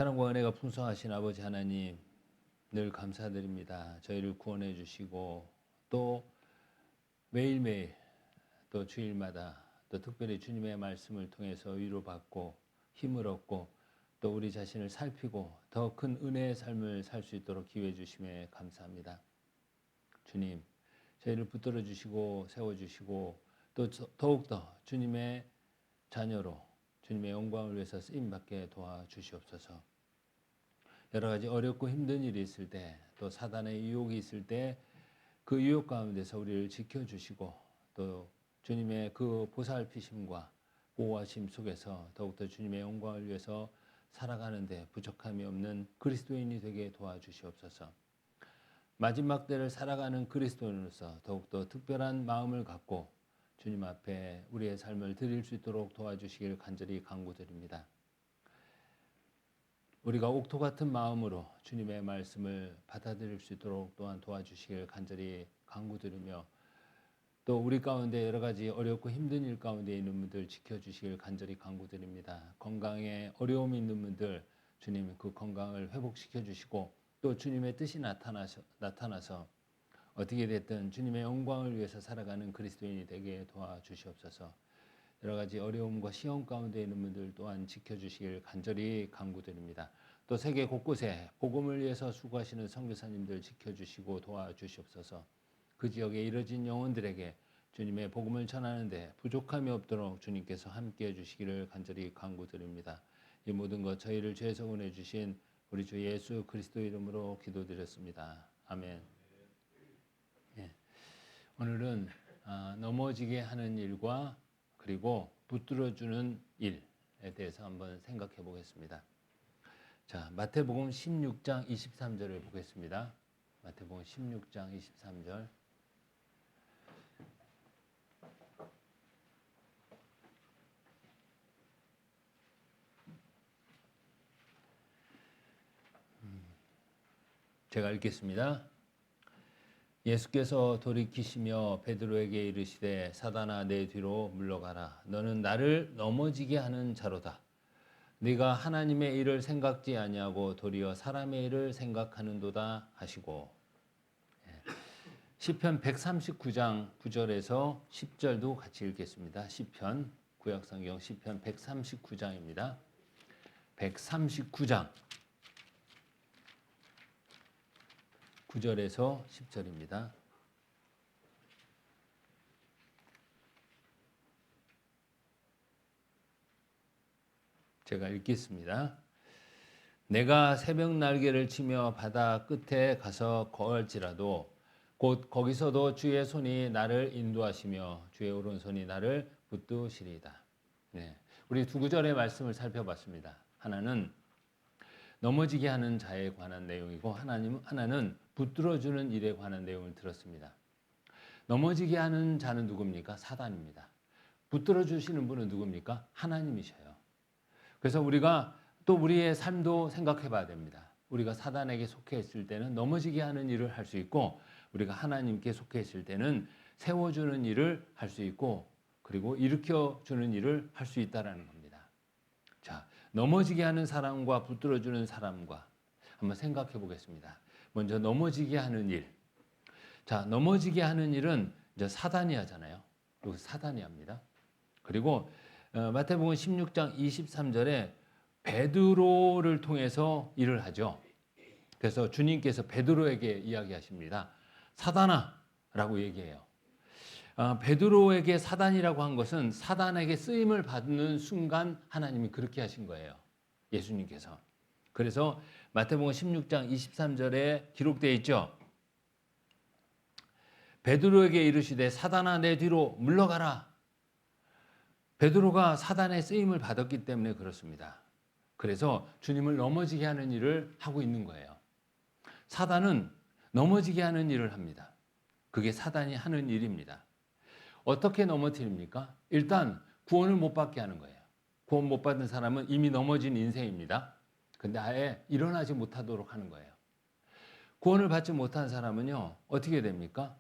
사랑과 은혜가 풍성하신 아버지 하나님, 늘 감사드립니다. 저희를 구원해 주시고 또 매일매일 또 주일마다 또 특별히 주님의 말씀을 통해서 위로받고 힘을 얻고 또 우리 자신을 살피고 더 큰 은혜의 삶을 살 수 있도록 기회해 주심에 감사합니다. 주님, 저희를 붙들어 주시고 세워 주시고 또 더욱더 주님의 자녀로 주님의 영광을 위해서 쓰임받게 도와주시옵소서. 여러 가지 어렵고 힘든 일이 있을 때, 또 사단의 유혹이 있을 때 그 유혹 가운데서 우리를 지켜주시고 또 주님의 그 보살피심과 보호하심 속에서 더욱더 주님의 영광을 위해서 살아가는데 부족함이 없는 그리스도인이 되게 도와주시옵소서. 마지막 때를 살아가는 그리스도인으로서 더욱더 특별한 마음을 갖고 주님 앞에 우리의 삶을 드릴 수 있도록 도와주시길 간절히 간구드립니다. 우리가 옥토 같은 마음으로 주님의 말씀을 받아들일 수 있도록 또한 도와주시길 간절히 간구드리며 또 우리 가운데 여러 가지 어렵고 힘든 일 가운데 있는 분들 지켜주시길 간절히 간구드립니다. 건강에 어려움이 있는 분들 주님 그 건강을 회복시켜 주시고 또 주님의 뜻이 나타나서 어떻게 됐든 주님의 영광을 위해서 살아가는 그리스도인이 되게 도와주시옵소서. 여러 가지 어려움과 시험 가운데 있는 분들 또한 지켜주시길 간절히 간구드립니다. 또 세계 곳곳에 복음을 위해서 수고하시는 선교사님들 지켜주시고 도와주시옵소서. 그 지역에 이뤄진 영혼들에게 주님의 복음을 전하는데 부족함이 없도록 주님께서 함께해 주시기를 간절히 간구드립니다. 이 모든 것 저희를 죄에서 구원해 주신 우리 주 예수 그리스도 이름으로 기도드렸습니다. 아멘. 예. 오늘은 넘어지게 하는 일과 그리고 붙들어주는 일에 대해서 한번 생각해 보겠습니다. 자, 마태복음 16장 23절을 보겠습니다. 마태복음 16장 23절. 제가 읽겠습니다. 예수께서 돌이키시며 베드로에게 이르시되 사단아 내 뒤로 물러가라. 너는 나를 넘어지게 하는 자로다. 네가 하나님의 일을 생각지 아니하고 도리어 사람의 일을 생각하는도다 하시고. 시편 139장 9절에서 10절도 같이 읽겠습니다. 시편 구약성경 시편 139장입니다. 139장 9절에서 10절입니다. 제가 읽겠습니다. 내가 새벽 날개를 치며 바다 끝에 가서 거할지라도 곧 거기서도 주의 손이 나를 인도하시며 주의 오른손이 나를 붙드시리이다. 네, 우리 두 구절의 말씀을 살펴봤습니다. 하나는 넘어지게 하는 자에 관한 내용이고 하나는 붙들어주는 일에 관한 내용을 들었습니다. 넘어지게 하는 자는 누굽니까? 사단입니다. 붙들어주시는 분은 누굽니까? 하나님이셔요. 그래서 우리가 또 우리의 삶도 생각해 봐야 됩니다. 우리가 사단에게 속해 있을 때는 넘어지게 하는 일을 할 수 있고 우리가 하나님께 속해 있을 때는 세워주는 일을 할 수 있고 그리고 일으켜주는 일을 할 수 있다는 겁니다. 자, 넘어지게 하는 사람과 붙들어주는 사람과 한번 생각해 보겠습니다. 먼저 넘어지게 하는 일. 자, 넘어지게 하는 일은 이제 사단이 하잖아요. 그리고 사단이 합니다. 그리고 마태복음 16장 23절에 베드로를 통해서 일을 하죠. 그래서 주님께서 베드로에게 이야기하십니다. 사단아 라고 얘기해요. 베드로에게 사단이라고 한 것은 사단에게 쓰임을 받는 순간 하나님이 그렇게 하신 거예요. 예수님께서. 그래서 마태복음 16장 23절에 기록되어 있죠. 베드로에게 이르시되 사단아 내 뒤로 물러가라. 베드로가 사단의 쓰임을 받았기 때문에 그렇습니다. 그래서 주님을 넘어지게 하는 일을 하고 있는 거예요. 사단은 넘어지게 하는 일을 합니다. 그게 사단이 하는 일입니다. 어떻게 넘어뜨립니까? 일단 구원을 못 받게 하는 거예요. 구원 못 받은 사람은 이미 넘어진 인생입니다. 근데 아예 일어나지 못하도록 하는 거예요. 구원을 받지 못한 사람은요, 어떻게 됩니까?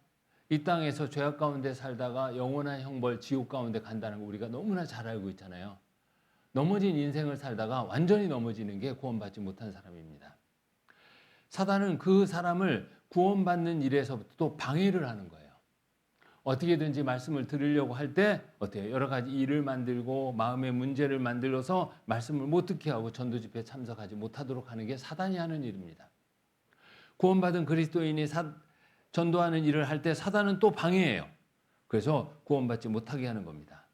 이 땅에서 죄악 가운데 살다가 영원한 형벌, 지옥 가운데 간다는 거 우리가 너무나 잘 알고 있잖아요. 넘어진 인생을 살다가 완전히 넘어지는 게 구원받지 못한 사람입니다. 사단은 그 사람을 구원받는 일에서부터 또 방해를 하는 거예요. 어떻게든지 말씀을 들으려고 할 때 어때요? 여러 가지 일을 만들고 마음의 문제를 만들어서 말씀을 못 듣게 하고 전도 집회에 참석하지 못하도록 하는 게 사단이 하는 일입니다. 구원받은 그리스도인이 전도하는 일을 할 때 사단은 또 방해해요. 그래서 구원받지 못하게 하는 겁니다.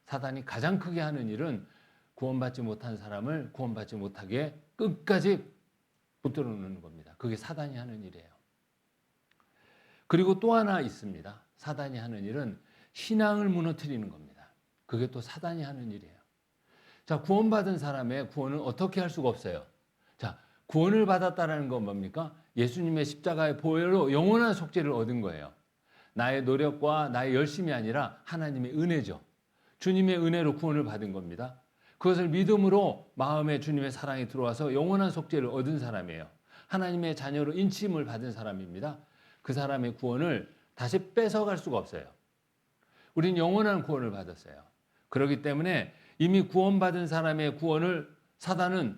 사단이 가장 크게 하는 일은 구원받지 못한 사람을 구원받지 못하게 끝까지 붙들어 놓는 겁니다. 그게 사단이 하는 일이에요. 그리고 또 하나 있습니다. 사단이 하는 일은 신앙을 무너뜨리는 겁니다. 그게 또 사단이 하는 일이에요. 자, 구원받은 사람의 구원은 어떻게 할 수가 없어요. 자, 구원을 받았다는 건 뭡니까? 예수님의 십자가의 보혈로 영원한 속죄를 얻은 거예요. 나의 노력과 나의 열심이 아니라 하나님의 은혜죠. 주님의 은혜로 구원을 받은 겁니다. 그것을 믿음으로 마음에 주님의 사랑이 들어와서 영원한 속죄를 얻은 사람이에요. 하나님의 자녀로 인침을 받은 사람입니다. 그 사람의 구원을 다시 뺏어갈 수가 없어요. 우린 영원한 구원을 받았어요. 그렇기 때문에 이미 구원받은 사람의 구원을 사단은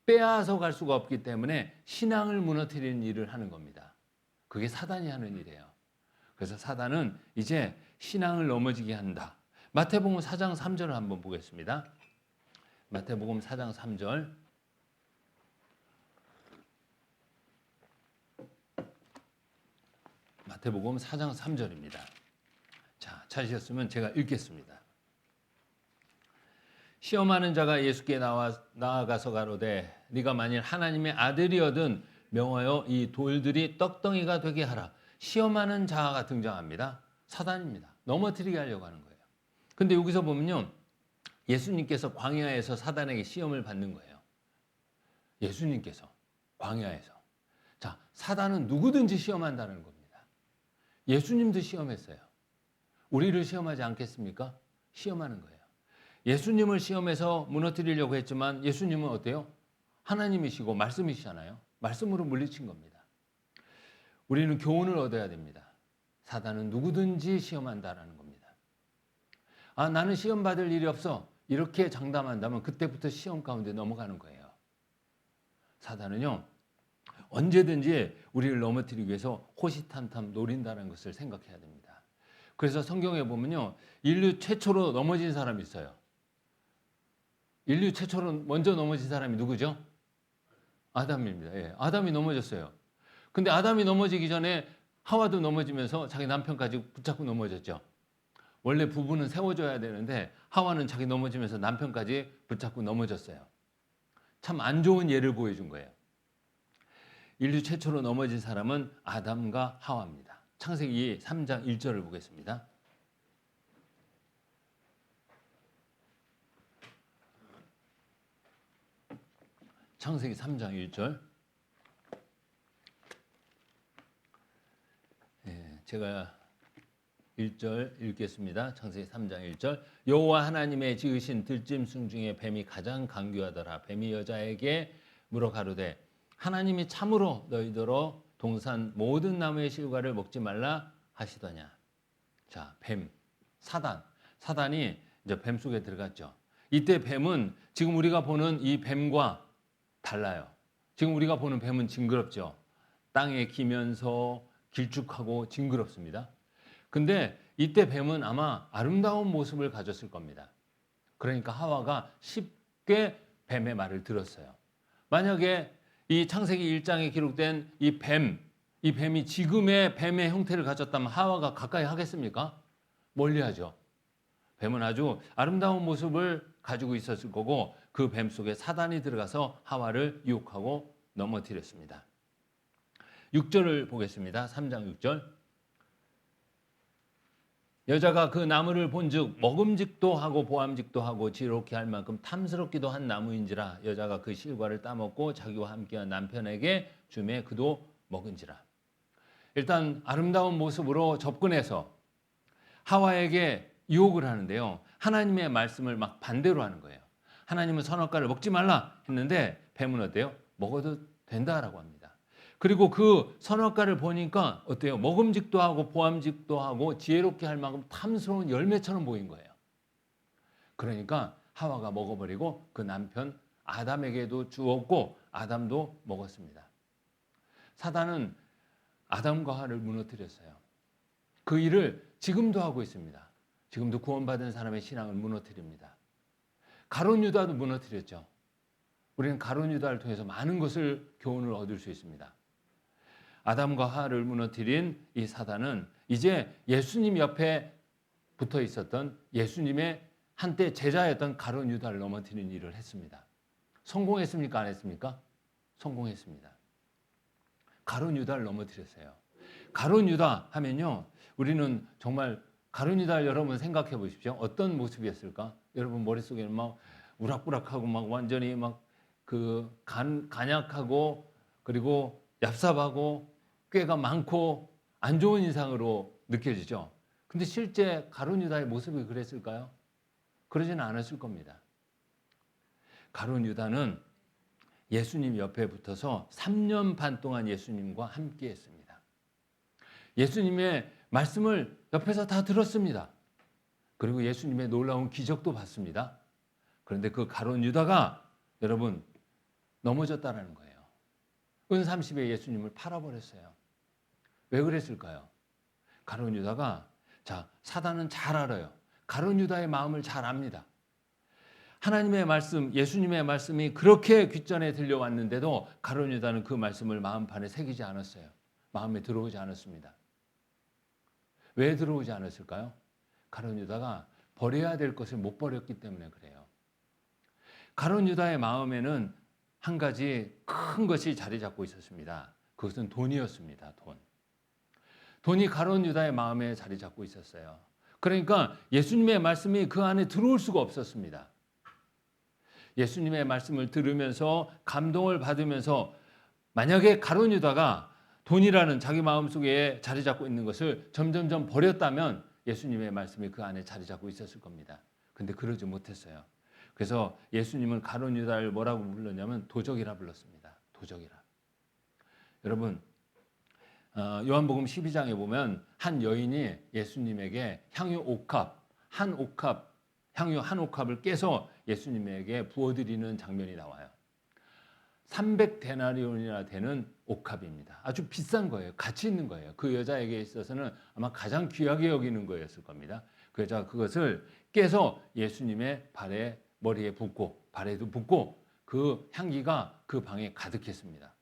빼앗아 갈 수가 없기 때문에 신앙을 무너뜨리는 일을 하는 겁니다. 그게 사단이 하는 일이에요. 그래서 사단은 이제 신앙을 넘어지게 한다. 마태복음 4장 3절을 한번 보겠습니다. 마태복음 4장 3절. 마태복음 4장 3절입니다. 자, 찾으셨으면 제가 읽겠습니다. 시험하는 자가 예수께 나아가서 가로되 네가 만일 하나님의 아들이거든 명하여 이 돌들이 떡덩이가 되게 하라. 시험하는 자가 등장합니다. 사단입니다. 넘어뜨리게 하려고 하는 거예요. 근데 여기서 보면요. 예수님께서 광야에서 사단에게 시험을 받는 거예요. 예수님께서 광야에서. 자, 사단은 누구든지 시험한다는 겁니다. 예수님도 시험했어요. 우리를 시험하지 않겠습니까? 시험하는 거예요. 예수님을 시험해서 무너뜨리려고 했지만 예수님은 어때요? 하나님이시고 말씀이시잖아요. 말씀으로 물리친 겁니다. 우리는 교훈을 얻어야 됩니다. 사단은 누구든지 시험한다라는 겁니다. 아, 나는 시험 받을 일이 없어. 이렇게 장담한다면 그때부터 시험 가운데 넘어가는 거예요. 사단은요. 언제든지 우리를 넘어뜨리기 위해서 호시탐탐 노린다는 것을 생각해야 됩니다. 그래서 성경에 보면요. 인류 최초로 넘어진 사람이 있어요. 인류 최초로 먼저 넘어진 사람이 누구죠? 아담입니다. 예, 아담이 넘어졌어요. 근데 아담이 넘어지기 전에 하와도 넘어지면서 자기 남편까지 붙잡고 넘어졌죠. 원래 부부는 세워줘야 되는데 하와는 자기 넘어지면서 남편까지 붙잡고 넘어졌어요. 참 안 좋은 예를 보여준 거예요. 인류 최초로 넘어진 사람은 아담과 하와입니다. 창세기 3장 1절을 보겠습니다. 창세기 3장 1절. 제가 1절 읽겠습니다. 창세기 3장 1절. 여호와 하나님의 지으신 들짐승 중에 뱀이 가장 강교하더라. 뱀이 여자에게 물어 가로되 하나님이 참으로 너희더러 동산 모든 나무의 실과를 먹지 말라 하시더냐. 자, 뱀, 사단이 이제 뱀 속에 들어갔죠. 이때 뱀은 지금 우리가 보는 이 뱀과 달라요. 지금 우리가 보는 뱀은 징그럽죠. 땅에 기면서 길쭉하고 징그럽습니다. 근데 이때 뱀은 아마 아름다운 모습을 가졌을 겁니다. 그러니까 하와가 쉽게 뱀의 말을 들었어요. 만약에 이 창세기 1장에 기록된 이 뱀이 지금의 뱀의 형태를 가졌다면 하와가 가까이 하겠습니까? 멀리하죠. 뱀은 아주 아름다운 모습을 가지고 있었을 거고 그 뱀 속에 사단이 들어가서 하와를 유혹하고 넘어뜨렸습니다. 6절을 보겠습니다. 3장 6절. 여자가 그 나무를 본즉 먹음직도 하고 보암직도 하고 지혜롭게 할 만큼 탐스럽기도 한 나무인지라 여자가 그 실과를 따먹고 자기와 함께한 남편에게 주매 그도 먹은지라. 일단 아름다운 모습으로 접근해서 하와에게 유혹을 하는데요. 하나님의 말씀을 막 반대로 하는 거예요. 하나님은 선악과를 먹지 말라 했는데 뱀은 어때요? 먹어도 된다라고 합니다. 그리고 그 선악과를 보니까 어때요? 먹음직도 하고 보암직도 하고 지혜롭게 할 만큼 탐스러운 열매처럼 보인 거예요. 그러니까 하와가 먹어버리고 그 남편 아담에게도 주었고 아담도 먹었습니다. 사단은 아담과 하와를 무너뜨렸어요. 그 일을 지금도 하고 있습니다. 지금도 구원받은 사람의 신앙을 무너뜨립니다. 가룟 유다도 무너뜨렸죠. 우리는 가룟 유다를 통해서 많은 것을 교훈을 얻을 수 있습니다. 아담과 하와를 무너뜨린 이 사단은 이제 예수님 옆에 붙어 있었던 예수님의 한때 제자였던 가룟 유다를 넘어뜨리는 일을 했습니다. 성공했습니까? 안 했습니까? 성공했습니다. 가룟 유다를 넘어뜨렸어요. 가룟 유다 하면요, 우리는 정말 가룟 유다를 여러분 생각해 보십시오. 어떤 모습이었을까? 여러분 머릿속에는 막 우락부락하고 막 완전히 막 그 간약하고 그리고 얍삽하고 꾀가 많고 안 좋은 인상으로 느껴지죠. 근데 실제 가룟 유다의 모습이 그랬을까요? 그러지는 않았을 겁니다. 가룟 유다는 예수님 옆에 붙어서 3년 반 동안 예수님과 함께 했습니다. 예수님의 말씀을 옆에서 다 들었습니다. 그리고 예수님의 놀라운 기적도 봤습니다. 그런데 그 가룟 유다가 여러분 넘어졌다라는 거예요. 은 30에 예수님을 팔아버렸어요. 왜 그랬을까요? 가룟 유다가, 자, 사단은 잘 알아요. 가룟 유다의 마음을 잘 압니다. 하나님의 말씀, 예수님의 말씀이 그렇게 귓전에 들려왔는데도 가룟 유다는 그 말씀을 마음판에 새기지 않았어요. 마음에 들어오지 않았습니다. 왜 들어오지 않았을까요? 가룟 유다가 버려야 될 것을 못 버렸기 때문에 그래요. 가룟 유다의 마음에는 한 가지 큰 것이 자리 잡고 있었습니다. 그것은 돈이었습니다. 돈. 돈이 가룟 유다의 마음에 자리 잡고 있었어요. 그러니까 예수님의 말씀이 그 안에 들어올 수가 없었습니다. 예수님의 말씀을 들으면서 감동을 받으면서 만약에 가룟 유다가 돈이라는 자기 마음속에 자리 잡고 있는 것을 점점점 버렸다면 예수님의 말씀이 그 안에 자리 잡고 있었을 겁니다. 근데 그러지 못했어요. 그래서 예수님은 가룟 유다를 뭐라고 불렀냐면 도적이라 불렀습니다. 도적이라. 여러분, 요한복음 12장에 보면 한 여인이 예수님에게 향유 옥합, 향유 한 옥합을 깨서 예수님에게 부어드리는 장면이 나와요. 300데나리온이나 되는 옥합입니다. 아주 비싼 거예요. 가치 있는 거예요. 그 여자에게 있어서는 아마 가장 귀하게 여기는 거였을 겁니다. 그 여자가 그것을 깨서 예수님의 머리에 붓고 발에도 붓고 그 향기가 그 방에 가득했습니다.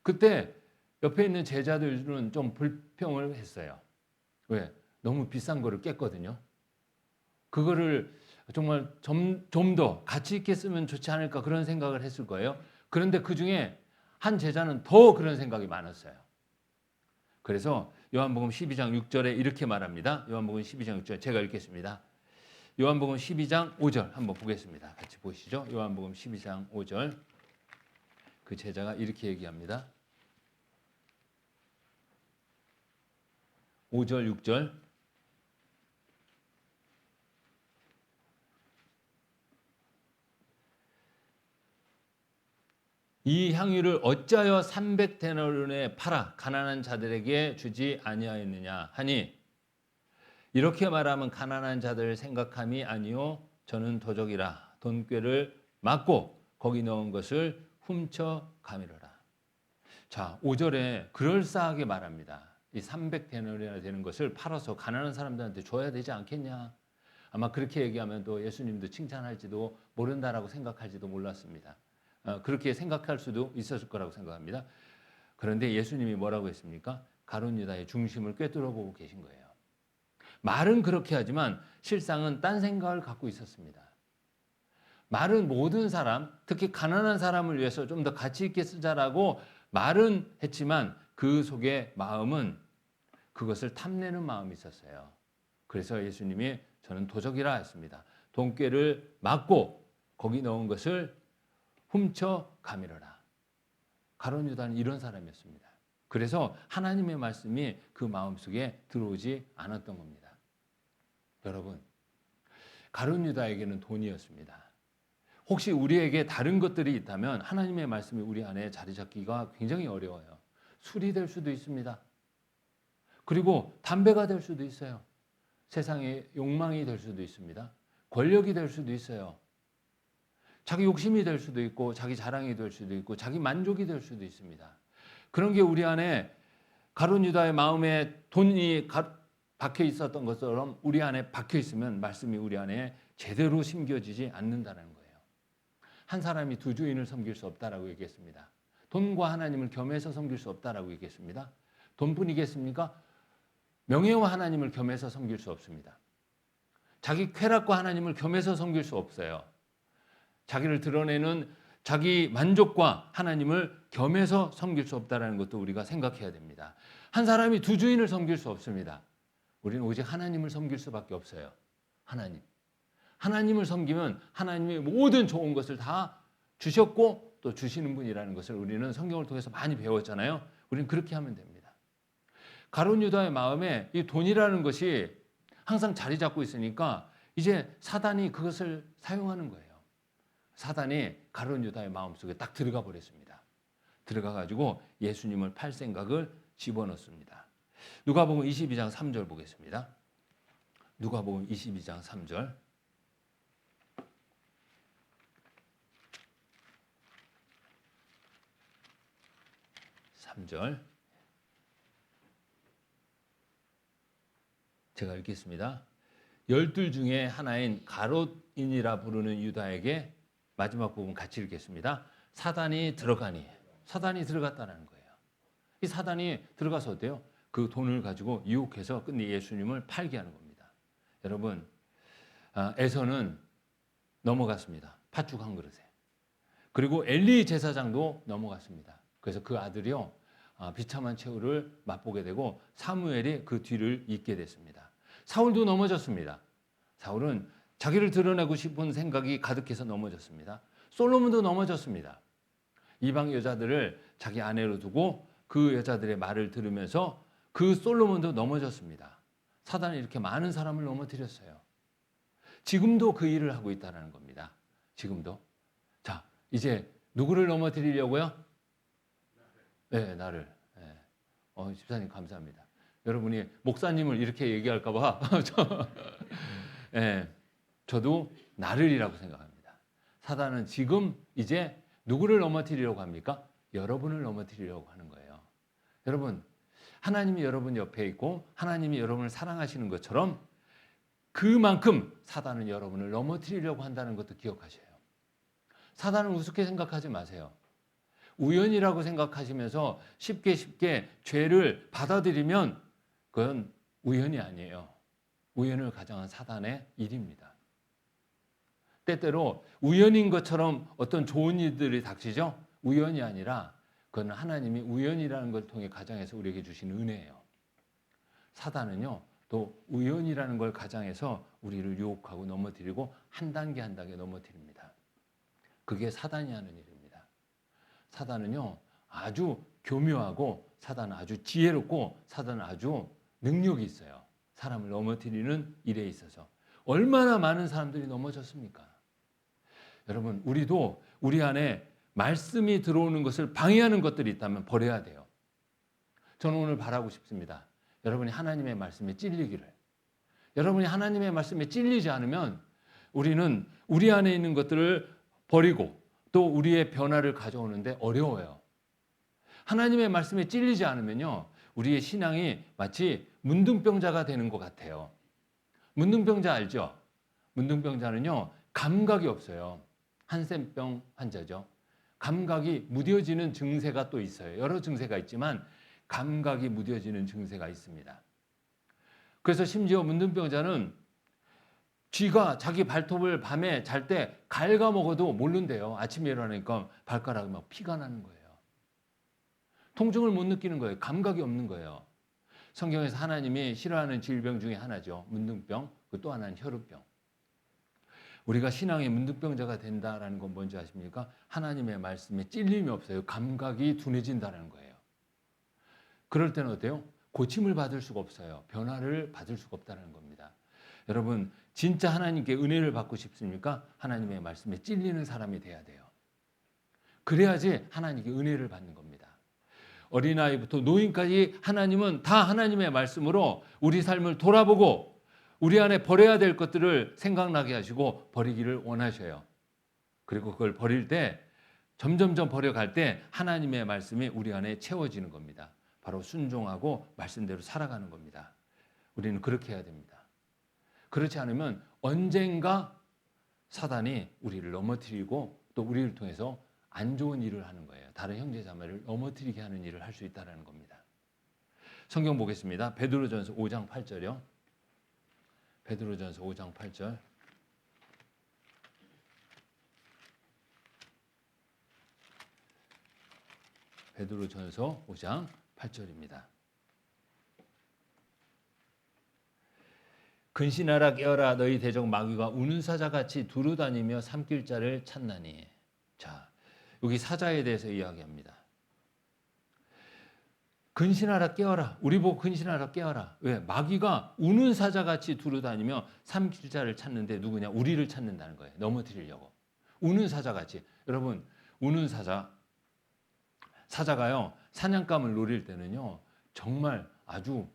그때 옆에 있는 제자들은 좀 불평을 했어요. 왜? 너무 비싼 거를 깼거든요. 그거를 정말 좀 더 가치 있게 쓰면 좋지 않을까 그런 생각을 했을 거예요. 그런데 그 중에 한 제자는 더 그런 생각이 많았어요. 그래서 요한복음 12장 6절에 이렇게 말합니다. 요한복음 12장 6절 제가 읽겠습니다. 요한복음 12장 5절 한번 보겠습니다. 같이 보시죠. 요한복음 12장 5절 그 제자가 이렇게 얘기합니다. 5절 6절 이 향유를 어찌하여 300데나리온에 팔아 가난한 자들에게 주지 아니하였느냐 하니 이렇게 말하면 가난한 자들을 생각함이 아니요 저는 도적이라 돈꾀를 막고 거기 넣은 것을 훔쳐 가미르라. 자, 5절에 그럴싸하게 말합니다. 이 300데나리온이나 되는 것을 팔아서 가난한 사람들한테 줘야 되지 않겠냐. 아마 그렇게 얘기하면 또 예수님도 칭찬할지도 모른다라고 생각할지도 몰랐습니다. 그렇게 생각할 수도 있었을 거라고 생각합니다. 그런데 예수님이 뭐라고 했습니까? 가룟 유다의 중심을 꿰뚫어 보고 계신 거예요. 말은 그렇게 하지만 실상은 딴 생각을 갖고 있었습니다. 말은 모든 사람, 특히 가난한 사람을 위해서 좀 더 가치 있게 쓰자라고 말은 했지만 그 속에 마음은 그것을 탐내는 마음이 있었어요. 그래서 예수님이 저는 도적이라 했습니다. 돈꾀를 막고 거기 넣은 것을 훔쳐 가미르라. 가룟 유다는 이런 사람이었습니다. 그래서 하나님의 말씀이 그 마음속에 들어오지 않았던 겁니다. 여러분, 가룟 유다에게는 돈이었습니다. 혹시 우리에게 다른 것들이 있다면 하나님의 말씀이 우리 안에 자리 잡기가 굉장히 어려워요. 술이 될 수도 있습니다. 그리고 담배가 될 수도 있어요. 세상의 욕망이 될 수도 있습니다. 권력이 될 수도 있어요. 자기 욕심이 될 수도 있고 자기 자랑이 될 수도 있고 자기 만족이 될 수도 있습니다. 그런 게 우리 안에 가룟 유다의 마음에 돈이 박혀 있었던 것처럼 우리 안에 박혀 있으면 말씀이 우리 안에 제대로 심겨지지 않는다는 거예요. 한 사람이 두 주인을 섬길 수 없다라고 얘기했습니다. 돈과 하나님을 겸해서 섬길 수 없다라고 얘기했습니다. 돈뿐이겠습니까? 명예와 하나님을 겸해서 섬길 수 없습니다. 자기 쾌락과 하나님을 겸해서 섬길 수 없어요. 자기를 드러내는 자기 만족과 하나님을 겸해서 섬길 수 없다는 것도 우리가 생각해야 됩니다. 한 사람이 두 주인을 섬길 수 없습니다. 우리는 오직 하나님을 섬길 수밖에 없어요. 하나님을 섬기면 하나님이 모든 좋은 것을 다 주셨고 또 주시는 분이라는 것을 우리는 성경을 통해서 많이 배웠잖아요. 우리는 그렇게 하면 됩니다. 가룟 유다의 마음에 이 돈이라는 것이 항상 자리 잡고 있으니까 이제 사단이 그것을 사용하는 거예요. 사단이 가룟 유다의 마음속에 딱 들어가 버렸습니다. 들어가 가지고 예수님을 팔 생각을 집어넣습니다. 누가복음 22장 3절 보겠습니다. 누가복음 22장 3절. 3절. 제가 읽겠습니다. 12 중에 하나인 가롯인이라 부르는 유다에게 마지막 부분 같이 읽겠습니다. 사단이 들어갔다는 거예요. 이 사단이 들어가서 어때요? 그 돈을 가지고 유혹해서 끝내 예수님을 팔게 하는 겁니다. 여러분, 에서는 넘어갔습니다. 팥죽 한 그릇에. 그리고 엘리 제사장도 넘어갔습니다. 그래서 그 아들이요, 비참한 최후를 맛보게 되고 사무엘이 그 뒤를 잇게 됐습니다. 사울도 넘어졌습니다. 사울은 자기를 드러내고 싶은 생각이 가득해서 넘어졌습니다. 솔로몬도 넘어졌습니다. 이방 여자들을 자기 아내로 두고 그 여자들의 말을 들으면서 그 솔로몬도 넘어졌습니다. 사단이 이렇게 많은 사람을 넘어뜨렸어요. 지금도 그 일을 하고 있다는 겁니다. 지금도. 자, 이제 누구를 넘어뜨리려고요? 네, 나를. 네. 집사님 감사합니다. 여러분이 목사님을 이렇게 얘기할까 봐 네, 저도 나를이라고 생각합니다. 사단은 지금 이제 누구를 넘어뜨리려고 합니까? 여러분을 넘어뜨리려고 하는 거예요. 여러분, 하나님이 여러분 옆에 있고 하나님이 여러분을 사랑하시는 것처럼 그만큼 사단은 여러분을 넘어뜨리려고 한다는 것도 기억하셔요. 사단을 우습게 생각하지 마세요. 우연이라고 생각하시면서 쉽게 죄를 받아들이면 그건 우연이 아니에요. 우연을 가장한 사단의 일입니다. 때때로 우연인 것처럼 어떤 좋은 일들이 닥치죠? 우연이 아니라 그건 하나님이 우연이라는 걸 통해 가장해서 우리에게 주신 은혜예요. 사단은요, 또 우연이라는 걸 가장해서 우리를 유혹하고 넘어뜨리고 한 단계 한 단계 넘어뜨립니다. 그게 사단이 하는 일입니다. 사단은요, 아주 교묘하고 사단은 아주 지혜롭고 사단은 아주 능력이 있어요. 사람을 넘어뜨리는 일에 있어서. 얼마나 많은 사람들이 넘어졌습니까? 여러분, 우리도 우리 안에 말씀이 들어오는 것을 방해하는 것들이 있다면 버려야 돼요. 저는 오늘 바라고 싶습니다. 여러분이 하나님의 말씀에 찔리기를. 여러분이 하나님의 말씀에 찔리지 않으면 우리는 우리 안에 있는 것들을 버리고 또 우리의 변화를 가져오는데 어려워요. 하나님의 말씀에 찔리지 않으면요, 우리의 신앙이 마치 문둥병자가 되는 것 같아요. 문둥병자 알죠? 문둥병자는요, 감각이 없어요. 한센병 환자죠. 감각이 무뎌지는 증세가 또 있어요. 여러 증세가 있지만 감각이 무뎌지는 증세가 있습니다. 그래서 심지어 문둥병자는 쥐가 자기 발톱을 밤에 잘 때 갉아먹어도 모른대요. 아침에 일어나니까 발가락에 막 피가 나는 거예요. 통증을 못 느끼는 거예요. 감각이 없는 거예요. 성경에서 하나님이 싫어하는 질병 중에 하나죠. 문둥병, 또 하나는 혈우병. 우리가 신앙의 문둥병자가 된다라는 건 뭔지 아십니까? 하나님의 말씀에 찔림이 없어요. 감각이 둔해진다는 거예요. 그럴 때는 어때요? 고침을 받을 수가 없어요. 변화를 받을 수가 없다는 겁니다. 여러분, 진짜 하나님께 은혜를 받고 싶습니까? 하나님의 말씀에 찔리는 사람이 돼야 돼요. 그래야지 하나님께 은혜를 받는 겁니다. 어린아이부터 노인까지 하나님은 다 하나님의 말씀으로 우리 삶을 돌아보고 우리 안에 버려야 될 것들을 생각나게 하시고 버리기를 원하셔요. 그리고 그걸 버릴 때 점점점 버려갈 때 하나님의 말씀이 우리 안에 채워지는 겁니다. 바로 순종하고 말씀대로 살아가는 겁니다. 우리는 그렇게 해야 됩니다. 그렇지 않으면 언젠가 사단이 우리를 넘어뜨리고 또 우리를 통해서 안 좋은 일을 하는 거예요. 다른 형제자매를 넘어뜨리게 하는 일을 할 수 있다는 겁니다. 성경 보겠습니다. 베드로전서 5장 8절이요. 베드로전서 5장 8절. 베드로전서 5장 8절입니다. 근신하라 깨어라 너희 대적 마귀가 우는 사자같이 두루다니며 삼킬 자를 찾나니. 자, 여기 사자에 대해서 이야기합니다. 근신하라 깨어라. 우리 보고 근신하라 깨어라. 왜? 마귀가 우는 사자같이 두루다니며 삼킬 자를 찾는데 누구냐? 우리를 찾는다는 거예요. 넘어뜨리려고. 우는 사자같이. 여러분, 우는 사자가요. 사냥감을 노릴 때는요. 정말 아주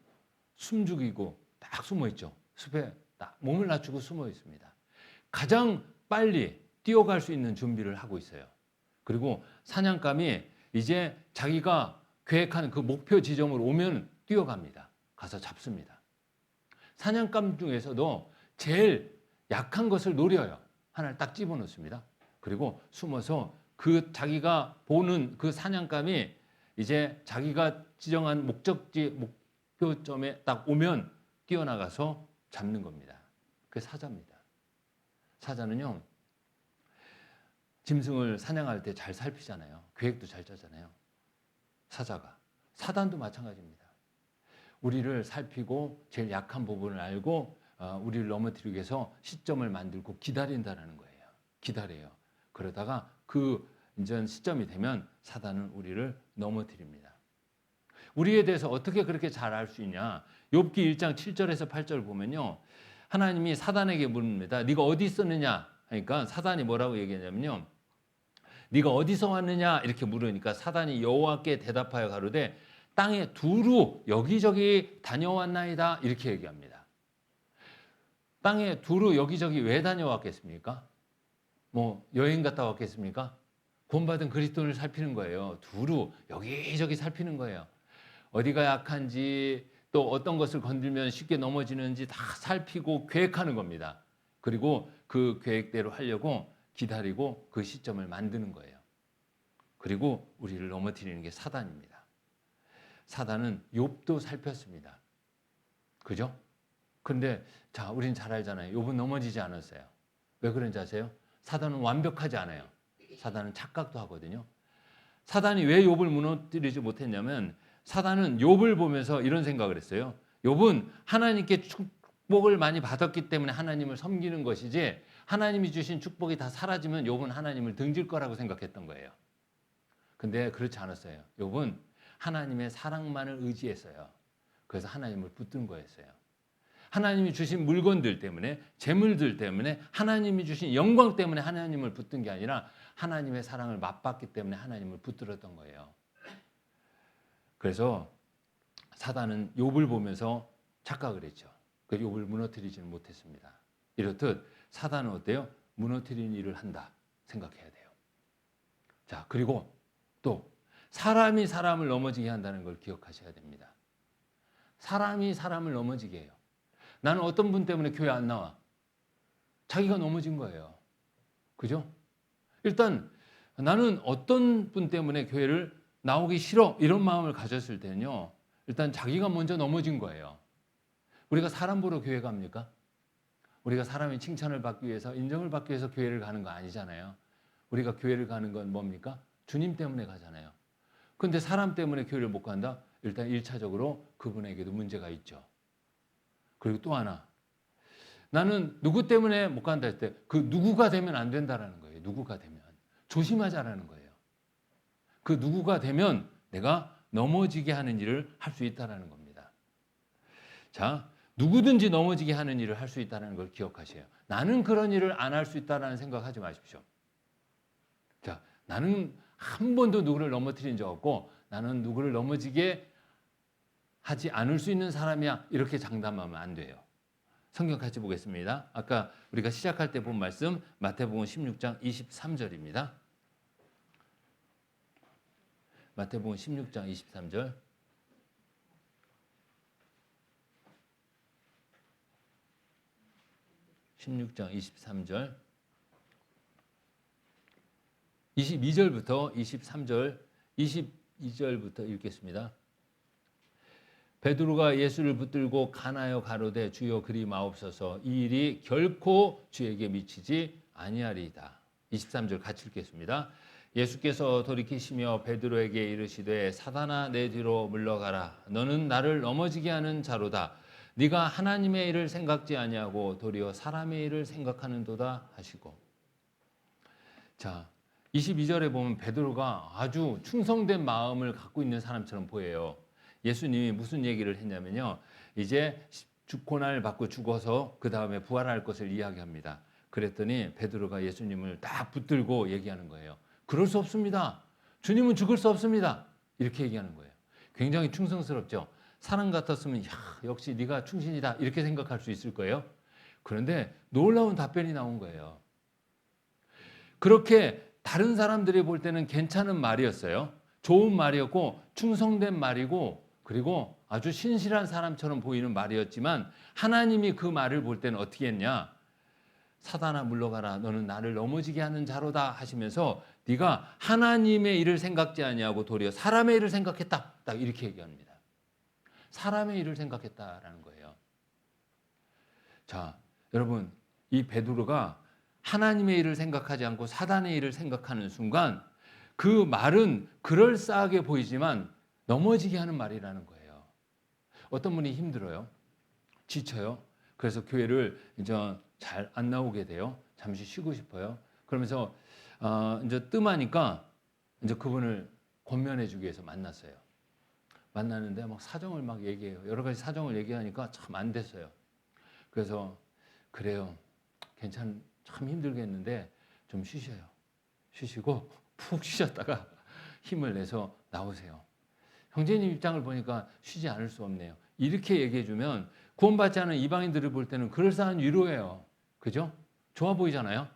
숨죽이고 딱 숨어 있죠. 숲에 딱 몸을 낮추고 숨어 있습니다. 가장 빨리 뛰어갈 수 있는 준비를 하고 있어요. 그리고 사냥감이 이제 자기가 계획한 그 목표 지점으로 오면 뛰어갑니다. 가서 잡습니다. 사냥감 중에서도 제일 약한 것을 노려요. 하나를 딱 집어넣습니다. 그리고 숨어서 그 자기가 보는 그 사냥감이 이제 자기가 지정한 목적지 목표점에 딱 오면 뛰어나가서 잡는 겁니다. 그게 사자입니다. 사자는요. 짐승을 사냥할 때 잘 살피잖아요. 계획도 잘 짜잖아요. 사자가. 사단도 마찬가지입니다. 우리를 살피고 제일 약한 부분을 알고 우리를 넘어뜨리기 위해서 시점을 만들고 기다린다는 거예요. 기다려요. 그러다가 그 이제 시점이 되면 사단은 우리를 넘어뜨립니다. 우리에 대해서 어떻게 그렇게 잘 알 수 있냐? 욥기 1장 7절에서 8절 보면요. 하나님이 사단에게 물습니다. 네가 어디 있었느냐? 하니까 사단이 뭐라고 얘기하냐면요. 네가 어디서 왔느냐? 이렇게 물으니까 사단이 여호와께 대답하여 가로되 땅에 두루 여기저기 다녀왔나이다. 이렇게 얘기합니다. 땅에 두루 여기저기 왜 다녀왔겠습니까? 뭐 여행 갔다 왔겠습니까? 구원받은 그리스도를 살피는 거예요. 두루 여기저기 살피는 거예요. 어디가 약한지 또 어떤 것을 건들면 쉽게 넘어지는지 다 살피고 계획하는 겁니다. 그리고 그 계획대로 하려고 기다리고 그 시점을 만드는 거예요. 그리고 우리를 넘어뜨리는 게 사단입니다. 사단은 욥도 살폈습니다. 그죠? 근데 자, 우린 잘 알잖아요. 욥은 넘어지지 않았어요. 왜 그런지 아세요? 사단은 완벽하지 않아요. 사단은 착각도 하거든요. 사단이 왜 욥을 무너뜨리지 못했냐면 사단은 욥을 보면서 이런 생각을 했어요. 욥은 하나님께 축복을 많이 받았기 때문에 하나님을 섬기는 것이지 하나님이 주신 축복이 다 사라지면 욥은 하나님을 등질 거라고 생각했던 거예요. 근데 그렇지 않았어요. 욥은 하나님의 사랑만을 의지했어요. 그래서 하나님을 붙든 거였어요. 하나님이 주신 물건들 때문에, 재물들 때문에, 하나님이 주신 영광 때문에 하나님을 붙든 게 아니라 하나님의 사랑을 맛봤기 때문에 하나님을 붙들었던 거예요. 그래서 사단은 욥을 보면서 착각을 했죠. 그 욥을 무너뜨리지는 못했습니다. 이렇듯 사단은 어때요? 무너뜨리는 일을 한다 생각해야 돼요. 자, 그리고 또 사람이 사람을 넘어지게 한다는 걸 기억하셔야 됩니다. 사람이 사람을 넘어지게 해요. 나는 어떤 분 때문에 교회 안 나와? 자기가 넘어진 거예요. 그죠? 일단 나는 어떤 분 때문에 교회를 나오기 싫어 이런 마음을 가졌을 때는요. 일단 자기가 먼저 넘어진 거예요. 우리가 사람 보러 교회 갑니까? 우리가 사람의 칭찬을 받기 위해서 인정을 받기 위해서 교회를 가는 거 아니잖아요. 우리가 교회를 가는 건 뭡니까? 주님 때문에 가잖아요. 근데 사람 때문에 교회를 못 간다? 일단 1차적으로 그분에게도 문제가 있죠. 그리고 또 하나. 나는 누구 때문에 못 간다 할 때 그 누구가 되면 안 된다라는 거예요. 누구가 되면. 조심하자라는 거예요. 그 누구가 되면 내가 넘어지게 하는 일을 할 수 있다는 겁니다. 자, 누구든지 넘어지게 하는 일을 할 수 있다는 걸 기억하세요. 나는 그런 일을 안 할 수 있다는 생각하지 마십시오. 자, 나는 한 번도 누구를 넘어뜨린 적 없고 나는 누구를 넘어지게 하지 않을 수 있는 사람이야. 이렇게 장담하면 안 돼요. 성경 같이 보겠습니다. 아까 우리가 시작할 때 본 말씀 마태복음 16장 23절입니다. 마태복음 16장 23절. (16장 23절) 22절부터 23절 22절부터 읽겠습니다. 베드로가 예수를 붙들고 간하여 가로되 주여 그리 마옵소서 이 일이 결코 주에게 미치지 아니하리이다. 23절 같이 읽겠습니다. 예수께서 돌이키시며 베드로에게 이르시되 사단아 내 뒤로 물러가라 너는 나를 넘어지게 하는 자로다. 네가 하나님의 일을 생각지 아니하고 도리어 사람의 일을 생각하는도다 하시고. 자, 22절에 보면 베드로가 아주 충성된 마음을 갖고 있는 사람처럼 보여요. 예수님이 무슨 얘기를 했냐면요. 이제 고난을 받고 죽어서 그 다음에 부활할 것을 이야기합니다. 그랬더니 베드로가 예수님을 딱 붙들고 얘기하는 거예요. 그럴 수 없습니다. 주님은 죽을 수 없습니다. 이렇게 얘기하는 거예요. 굉장히 충성스럽죠. 사람 같았으면 역시 네가 충신이다 이렇게 생각할 수 있을 거예요. 그런데 놀라운 답변이 나온 거예요. 그렇게 다른 사람들이 볼 때는 괜찮은 말이었어요. 좋은 말이었고 충성된 말이고 그리고 아주 신실한 사람처럼 보이는 말이었지만 하나님이 그 말을 볼 때는 어떻게 했냐. 사단아 물러가라 너는 나를 넘어지게 하는 자로다 하시면서 네가 하나님의 일을 생각지 아니하고 도리어 사람의 일을 생각했다. 딱 이렇게 얘기합니다. 사람의 일을 생각했다라는 거예요. 자, 여러분 이 베드로가 하나님의 일을 생각하지 않고 사단의 일을 생각하는 순간 그 말은 그럴싸하게 보이지만 넘어지게 하는 말이라는 거예요. 어떤 분이 힘들어요. 지쳐요. 그래서 교회를 이제 잘 안 나오게 돼요. 잠시 쉬고 싶어요. 그러면서 이제 뜸하니까 이제 그분을 권면해 주기 위해서 만났어요. 만나는데 막 사정을 막 얘기해요. 여러 가지 사정을 얘기하니까 참 안 됐어요. 그래서 그래요. 참 힘들겠는데 좀 쉬셔요. 쉬시고 푹 쉬셨다가 힘을 내서 나오세요. 형제님 입장을 보니까 쉬지 않을 수 없네요. 이렇게 얘기해 주면 구원받지 않은 이방인들을 볼 때는 그럴싸한 위로예요. 그죠? 좋아 보이잖아요.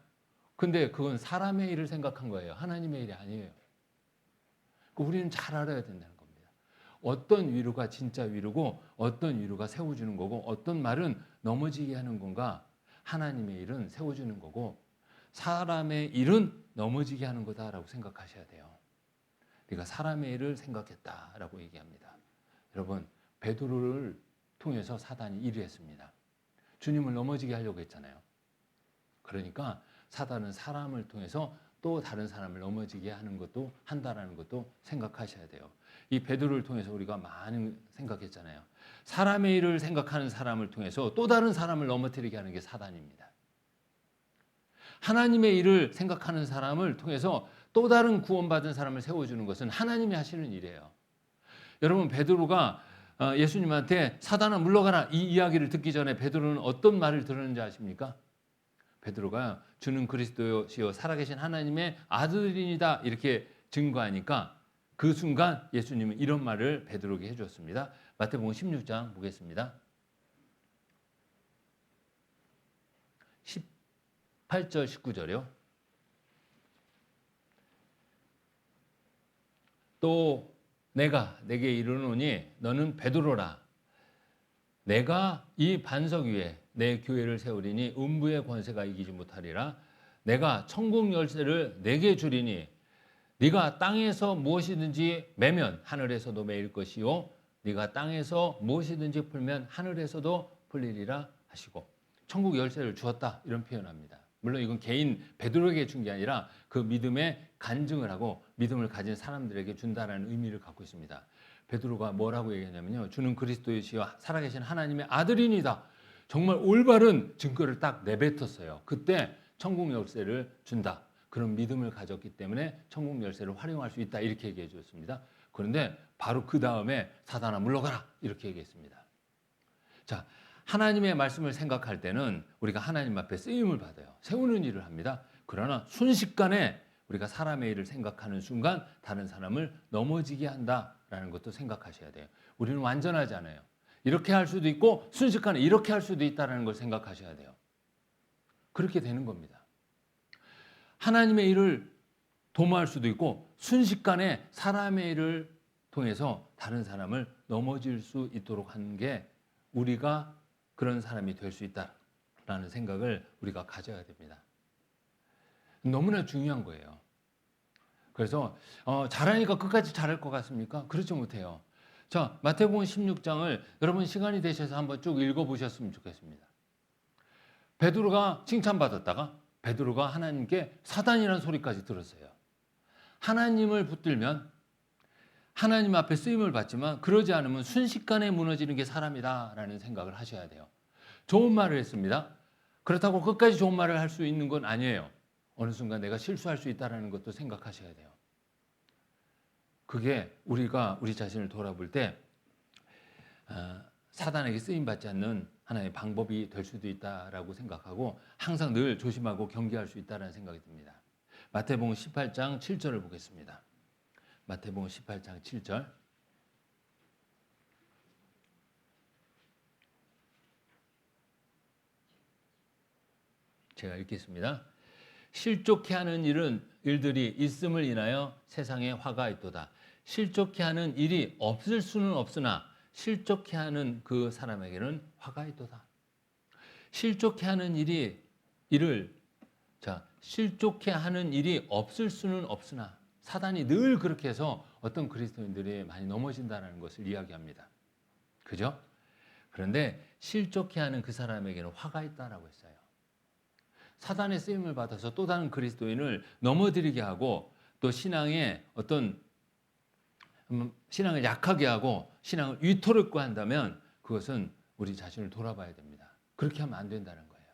근데 그건 사람의 일을 생각한 거예요. 하나님의 일이 아니에요. 우리는 잘 알아야 된다는 겁니다. 어떤 위로가 진짜 위로고 어떤 위로가 세워주는 거고 어떤 말은 넘어지게 하는 건가. 하나님의 일은 세워주는 거고 사람의 일은 넘어지게 하는 거다라고 생각하셔야 돼요. 네가 사람의 일을 생각했다라고 얘기합니다. 여러분 베드로를 통해서 사단이 일을 했습니다. 주님을 넘어지게 하려고 했잖아요. 그러니까 사단은 사람을 통해서 또 다른 사람을 넘어지게 하는 것도 한다라는 것도 생각하셔야 돼요. 이 베드로를 통해서 우리가 많이 생각했잖아요. 사람의 일을 생각하는 사람을 통해서 또 다른 사람을 넘어뜨리게 하는 게 사단입니다. 하나님의 일을 생각하는 사람을 통해서 또 다른 구원받은 사람을 세워주는 것은 하나님이 하시는 일이에요. 여러분 베드로가 예수님한테 사단아 물러가라 이 이야기를 듣기 전에 베드로는 어떤 말을 들었는지 아십니까? 베드로가 주는 그리스도시요 살아계신 하나님의 아들이다 이렇게 증거하니까 그 순간 예수님은 이런 말을 베드로에게 해주었습니다. 마태복음 16장 보겠습니다. 18절 19절이요. 또 내가 내게 이르노니 너는 베드로라. 내가 이 반석 위에 내 교회를 세우리니 음부의 권세가 이기지 못하리라. 내가 천국 열쇠를 내게 주리니 네가 땅에서 무엇이든지 매면 하늘에서도 매일 것이요 네가 땅에서 무엇이든지 풀면 하늘에서도 풀리리라 하시고 천국 열쇠를 주었다 이런 표현합니다. 물론 이건 개인 베드로에게 준 게 아니라 그 믿음에 간증을 하고 믿음을 가진 사람들에게 준다라는 의미를 갖고 있습니다. 베드로가 뭐라고 얘기하냐면요. 주는 그리스도이시여 살아계신 하나님의 아들이니다. 정말 올바른 증거를 딱 내뱉었어요. 그때 천국 열쇠를 준다. 그런 믿음을 가졌기 때문에 천국 열쇠를 활용할 수 있다. 이렇게 얘기해 주었습니다. 그런데 바로 그 다음에 사단아 물러가라. 이렇게 얘기했습니다. 자, 하나님의 말씀을 생각할 때는 우리가 하나님 앞에 쓰임을 받아요. 세우는 일을 합니다. 그러나 순식간에 우리가 사람의 일을 생각하는 순간 다른 사람을 넘어지게 한다라는 것도 생각하셔야 돼요. 우리는 완전하지 않아요. 이렇게 할 수도 있고 순식간에 이렇게 할 수도 있다는 걸 생각하셔야 돼요. 그렇게 되는 겁니다. 하나님의 일을 도모할 수도 있고 순식간에 사람의 일을 통해서 다른 사람을 넘어질 수 있도록 하는 게 우리가 그런 사람이 될 수 있다라는 생각을 우리가 가져야 됩니다. 너무나 중요한 거예요. 그래서 잘하니까 끝까지 잘할 것 같습니까? 그렇지 못해요. 자, 마태복음 16장을 여러분 시간이 되셔서 한번 쭉 읽어보셨으면 좋겠습니다. 베드로가 칭찬받았다가 베드로가 하나님께 사단이라는 소리까지 들었어요. 하나님을 붙들면 하나님 앞에 쓰임을 받지만 그러지 않으면 순식간에 무너지는 게 사람이다라는 생각을 하셔야 돼요. 좋은 말을 했습니다. 그렇다고 끝까지 좋은 말을 할 수 있는 건 아니에요. 어느 순간 내가 실수할 수 있다는 것도 생각하셔야 돼요. 그게 우리가 우리 자신을 돌아볼 때 사단에게 쓰임받지 않는 하나의 방법이 될 수도 있다라고 생각하고 항상 늘 조심하고 경계할 수 있다는 생각이 듭니다. 마태복음 18장 7절을 보겠습니다. 마태복음 18장 7절. 제가 읽겠습니다. 실족케 하는 일들이 있음을 인하여 세상에 화가 있도다. 실족케 하는 일이 없을 수는 없으나 실족케 하는 그 사람에게는 화가 있도다. 실족케 하는 실족케 하는 일이 없을 수는 없으나 사단이 늘 그렇게 해서 어떤 그리스도인들이 많이 넘어진다는 것을 이야기합니다. 그죠? 그런데 실족케 하는 그 사람에게는 화가 있다라고 했어요. 사단의 쓰임을 받아서 또 다른 그리스도인을 넘어뜨리게 하고 또 신앙의 어떤 신앙을 약하게 하고 신앙을 위태롭게 한다면 그것은 우리 자신을 돌아봐야 됩니다. 그렇게 하면 안 된다는 거예요.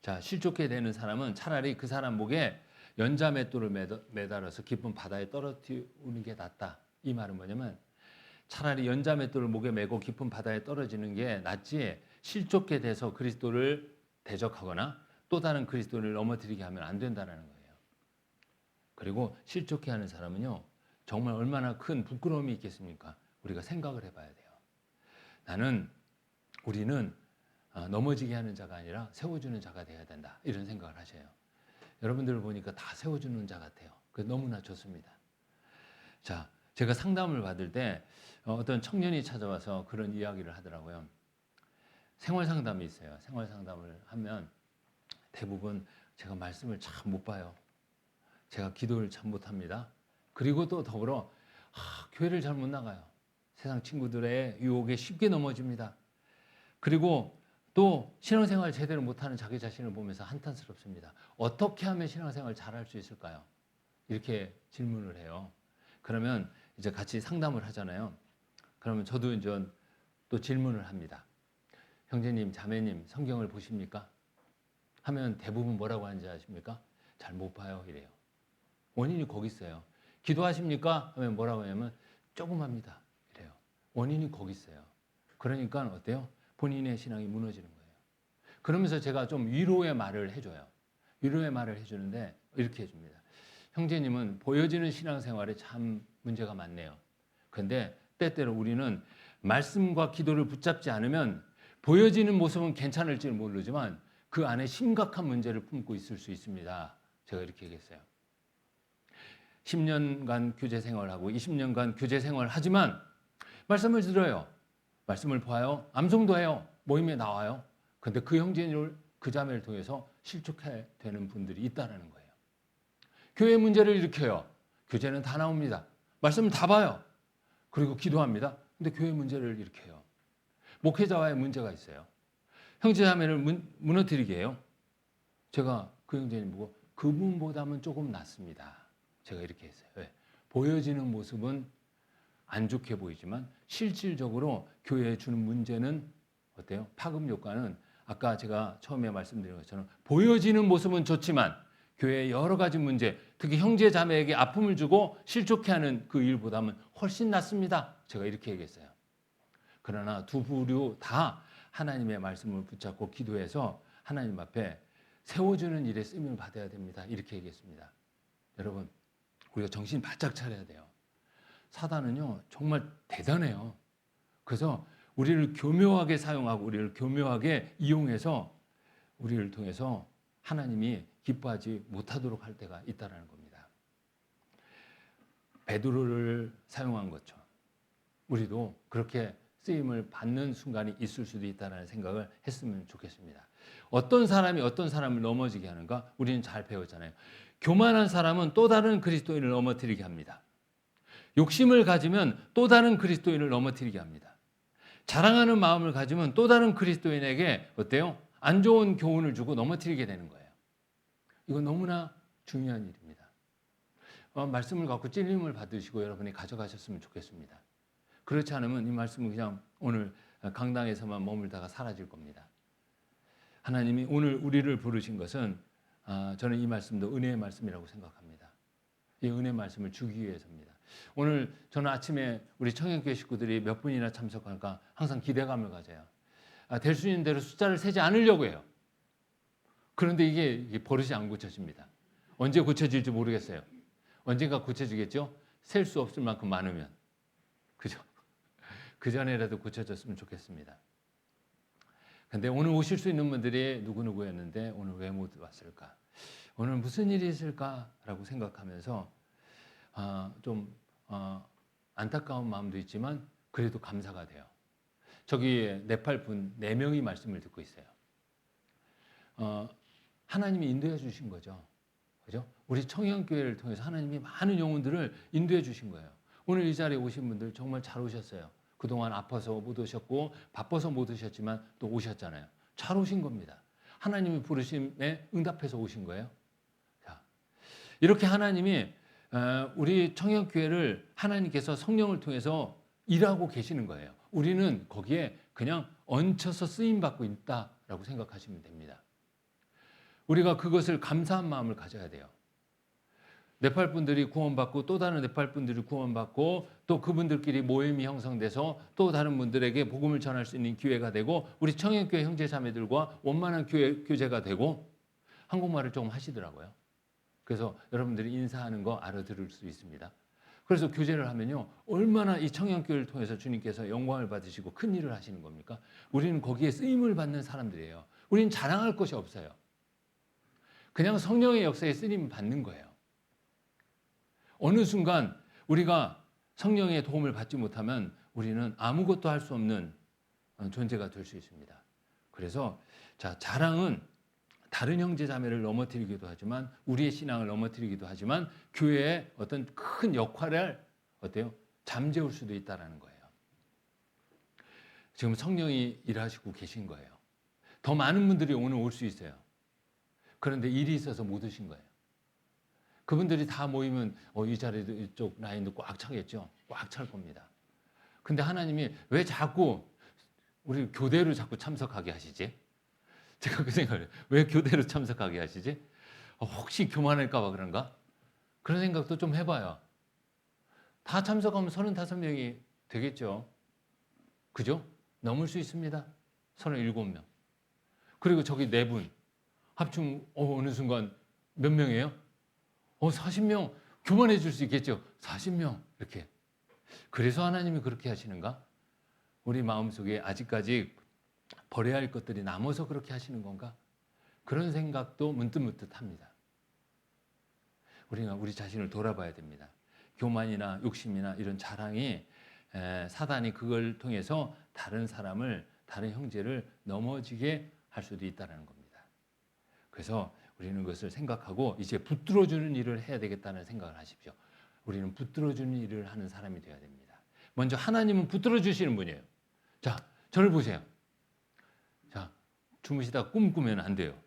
자, 실족해 되는 사람은 차라리 그 사람 목에 연자맷돌을 매달아서 깊은 바다에 떨어뜨리는 게 낫다. 이 말은 뭐냐면 차라리 연자맷돌을 목에 메고 깊은 바다에 떨어지는 게 낫지 실족해 돼서 그리스도를 대적하거나 또 다른 그리스도를 넘어뜨리게 하면 안 된다는 거예요. 그리고 실족해 하는 사람은요. 정말 얼마나 큰 부끄러움이 있겠습니까? 우리가 생각을 해봐야 돼요. 우리는 넘어지게 하는 자가 아니라 세워주는 자가 돼야 된다. 이런 생각을 하셔요. 여러분들을 보니까 다 세워주는 자 같아요. 그게 너무나 좋습니다. 자, 제가 상담을 받을 때 어떤 청년이 찾아와서 그런 이야기를 하더라고요. 생활 상담이 있어요. 생활 상담을 하면 대부분 제가 말씀을 참 못 봐요. 제가 기도를 참 못합니다. 그리고 또 더불어 교회를 잘 못 나가요. 세상 친구들의 유혹에 쉽게 넘어집니다. 그리고 또 신앙생활 제대로 못하는 자기 자신을 보면서 한탄스럽습니다. 어떻게 하면 신앙생활 잘할 수 있을까요? 이렇게 질문을 해요. 그러면 이제 같이 상담을 하잖아요. 그러면 저도 이제 또 질문을 합니다. 형제님, 자매님, 성경을 보십니까? 하면 대부분 뭐라고 하는지 아십니까? 잘 못 봐요 이래요. 원인이 거기 있어요. 기도하십니까? 하면 뭐라고 하냐면 조금 합니다 이래요. 원인이 거기 있어요. 그러니까 어때요? 본인의 신앙이 무너지는 거예요. 그러면서 제가 좀 위로의 말을 해줘요. 위로의 말을 해주는데 이렇게 해줍니다. 형제님은 보여지는 신앙생활에 참 문제가 많네요. 그런데 때때로 우리는 말씀과 기도를 붙잡지 않으면 보여지는 모습은 괜찮을지 모르지만 그 안에 심각한 문제를 품고 있을 수 있습니다. 제가 이렇게 얘기했어요. 10년간 교제 생활하고 20년간 교제 생활하지만 말씀을 들어요. 말씀을 봐요. 암송도 해요. 모임에 나와요. 근데 그 형제를 그 자매를 통해서 실족해 되는 분들이 있다는 거예요. 교회 문제를 일으켜요. 교제는 다 나옵니다. 말씀을 다 봐요. 그리고 기도합니다. 근데 교회 문제를 일으켜요. 목회자와의 문제가 있어요. 형제 자매를 무너뜨리게 해요. 제가 그 형제님 보고 그분보다는 조금 낫습니다. 제가 이렇게 했어요. 왜? 보여지는 모습은 안 좋게 보이지만 실질적으로 교회에 주는 문제는 어때요? 파급 효과는 아까 제가 처음에 말씀드린 것처럼 보여지는 모습은 좋지만 교회의 여러 가지 문제, 특히 형제 자매에게 아픔을 주고 실족해 하는 그 일보다는 훨씬 낫습니다. 제가 이렇게 얘기했어요. 그러나 두 부류 다 하나님의 말씀을 붙잡고 기도해서 하나님 앞에 세워주는 일에 쓰임을 받아야 됩니다. 이렇게 얘기했습니다. 여러분, 우리가 정신 바짝 차려야 돼요. 사단은요, 정말 대단해요. 그래서 우리를 교묘하게 사용하고 우리를 교묘하게 이용해서 우리를 통해서 하나님이 기뻐하지 못하도록 할 때가 있다는 겁니다. 베드로를 사용한 것처럼 우리도 그렇게 쓰임을 받는 순간이 있을 수도 있다는 생각을 했으면 좋겠습니다. 어떤 사람이 어떤 사람을 넘어지게 하는가? 우리는 잘 배웠잖아요. 교만한 사람은 또 다른 그리스도인을 넘어뜨리게 합니다. 욕심을 가지면 또 다른 그리스도인을 넘어뜨리게 합니다. 자랑하는 마음을 가지면 또 다른 그리스도인에게 어때요? 안 좋은 교훈을 주고 넘어뜨리게 되는 거예요. 이건 너무나 중요한 일입니다. 말씀을 갖고 찔림을 받으시고 여러분이 가져가셨으면 좋겠습니다. 그렇지 않으면 이 말씀은 그냥 오늘 강당에서만 머물다가 사라질 겁니다. 하나님이 오늘 우리를 부르신 것은 저는 이 말씀도 은혜의 말씀이라고 생각합니다. 이 은혜의 말씀을 주기 위해서입니다. 오늘 저는 아침에 우리 청년교회 식구들이 몇 분이나 참석할까 항상 기대감을 가져요. 될 수 있는 대로 숫자를 세지 않으려고 해요. 그런데 이게 버릇이 안 고쳐집니다. 언제 고쳐질지 모르겠어요. 언젠가 고쳐지겠죠? 셀 수 없을 만큼 많으면. 그죠? 그 전에라도 고쳐졌으면 좋겠습니다. 근데 오늘 오실 수 있는 분들이 누구누구였는데 오늘 왜 못 왔을까? 오늘 무슨 일이 있을까라고 생각하면서 좀 안타까운 마음도 있지만 그래도 감사가 돼요. 저기 네팔 분 4명이 말씀을 듣고 있어요. 하나님이 인도해 주신 거죠. 그죠? 우리 청년교회를 통해서 하나님이 많은 영혼들을 인도해 주신 거예요. 오늘 이 자리에 오신 분들 정말 잘 오셨어요. 그동안 아파서 못 오셨고 바빠서 못 오셨지만 또 오셨잖아요. 잘 오신 겁니다. 하나님이 부르심에 응답해서 오신 거예요. 자, 이렇게 하나님이 우리 청년교회를 하나님께서 성령을 통해서 일하고 계시는 거예요. 우리는 거기에 그냥 얹혀서 쓰임받고 있다라고 생각하시면 됩니다. 우리가 그것을 감사한 마음을 가져야 돼요. 네팔 분들이 구원받고 또 다른 네팔 분들이 구원받고 또 그분들끼리 모임이 형성돼서 또 다른 분들에게 복음을 전할 수 있는 기회가 되고 우리 청년교회 형제자매들과 원만한 교제가 되고 한국말을 조금 하시더라고요. 그래서 여러분들이 인사하는 거 알아들을 수 있습니다. 그래서 교제를 하면요 얼마나 이 청년교회를 통해서 주님께서 영광을 받으시고 큰 일을 하시는 겁니까? 우리는 거기에 쓰임을 받는 사람들이에요. 우리는 자랑할 것이 없어요. 그냥 성령의 역사에 쓰임을 받는 거예요. 어느 순간 우리가 성령의 도움을 받지 못하면 우리는 아무것도 할 수 없는 존재가 될 수 있습니다. 그래서 자랑은 다른 형제 자매를 넘어뜨리기도 하지만 우리의 신앙을 넘어뜨리기도 하지만 교회의 어떤 큰 역할을 어때요? 잠재울 수도 있다는 거예요. 지금 성령이 일하시고 계신 거예요. 더 많은 분들이 오늘 올 수 있어요. 그런데 일이 있어서 못 오신 거예요. 그분들이 다 모이면 이 자리도 이쪽 라인도 꽉 차겠죠. 꽉 찰 겁니다. 근데 하나님이 왜 자꾸 우리 교대로 자꾸 참석하게 하시지? 제가 그 생각을 해요. 왜 교대로 참석하게 하시지? 혹시 교만할까 봐 그런가? 그런 생각도 좀 해봐요. 다 참석하면 35명이 되겠죠. 그죠? 넘을 수 있습니다. 37명. 그리고 저기 4분. 합치면 어느 순간 몇 명이에요? 40명. 교만해질 수 있겠죠. 40명. 이렇게. 그래서 하나님이 그렇게 하시는가? 우리 마음속에 아직까지 버려야 할 것들이 남아서 그렇게 하시는 건가? 그런 생각도 문득문득 합니다. 우리가 우리 자신을 돌아봐야 됩니다. 교만이나 욕심이나 이런 자랑이 사단이 그걸 통해서 다른 사람을, 다른 형제를 넘어지게 할 수도 있다는 겁니다. 그래서 우리는 그것을 생각하고 이제 붙들어주는 일을 해야 되겠다는 생각을 하십시오. 우리는 붙들어주는 일을 하는 사람이 되어야 됩니다. 먼저 하나님은 붙들어주시는 분이에요. 자, 저를 보세요. 자, 주무시다 꿈 꾸면 안 돼요.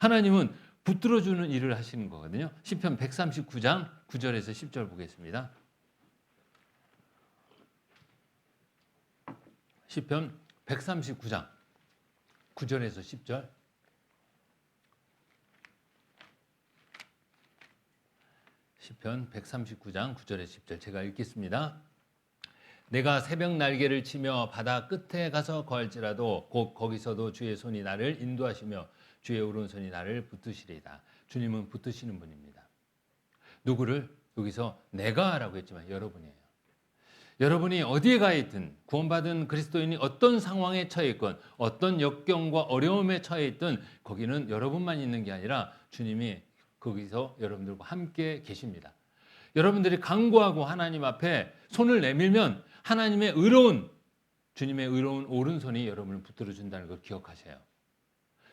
하나님은 붙들어주는 일을 하시는 거거든요. 시편 139장 9절에서 10절 보겠습니다. 시편 139장 9절에서 10절. 시편 139장 9절에서 10절 제가 읽겠습니다. 내가 새벽 날개를 치며 바다 끝에 가서 거할지라도 곧 거기서도 주의 손이 나를 인도하시며 주의 오른손이 나를 붙드시리이다. 주님은 붙드시는 분입니다. 누구를? 여기서 내가라고 했지만 여러분이에요. 여러분이 어디에 가 있든 구원받은 그리스도인이 어떤 상황에 처해 있건 어떤 역경과 어려움에 처해 있든 거기는 여러분만 있는 게 아니라 주님이 거기서 여러분들과 함께 계십니다. 여러분들이 간구하고 하나님 앞에 손을 내밀면 하나님의 주님의 의로운 오른손이 여러분을 붙들어 준다는 걸 기억하세요.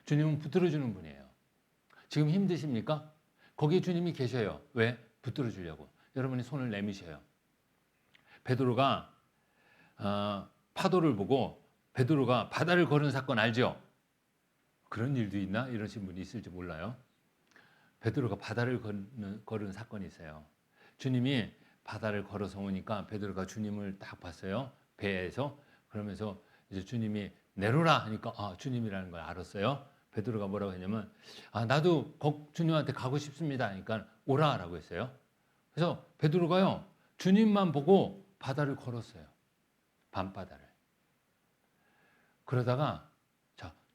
주님은 붙들어 주는 분이에요. 지금 힘드십니까? 거기 주님이 계셔요. 왜? 붙들어 주려고. 여러분이 손을 내미셔요. 베드로가 파도를 보고 베드로가 바다를 걸은 사건 알죠? 그런 일도 있나? 이러신 분이 있을지 몰라요. 베드로가 바다를 걸은 사건이 있어요. 주님이 바다를 걸어서 오니까 베드로가 주님을 딱 봤어요. 배에서. 그러면서 이제 주님이 내려라 하니까 주님이라는 걸 알았어요. 베드로가 뭐라고 했냐면 나도 주님한테 가고 싶습니다. 그러니까 오라라고 했어요. 그래서 베드로가요. 주님만 보고 바다를 걸었어요. 밤바다를. 그러다가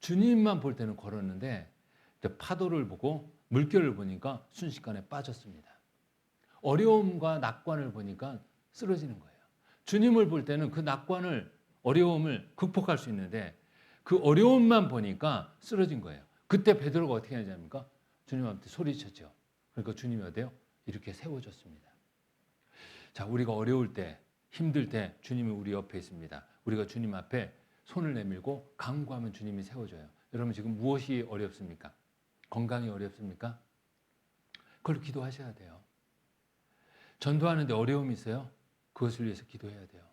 주님만 볼 때는 걸었는데 파도를 보고 물결을 보니까 순식간에 빠졌습니다. 어려움과 낙관을 보니까 쓰러지는 거예요. 주님을 볼 때는 그 어려움을 극복할 수 있는데 그 어려움만 보니까 쓰러진 거예요. 그때 베드로가 어떻게 하냐니까 주님한테 소리쳤죠. 그러니까 주님이 어때요? 이렇게 세워줬습니다. 자, 우리가 어려울 때, 힘들 때 주님이 우리 옆에 있습니다. 우리가 주님 앞에 손을 내밀고 간구하면 주님이 세워줘요. 여러분 지금 무엇이 어렵습니까? 건강이 어렵습니까? 그걸 기도하셔야 돼요. 전도하는데 어려움이 있어요? 그것을 위해서 기도해야 돼요.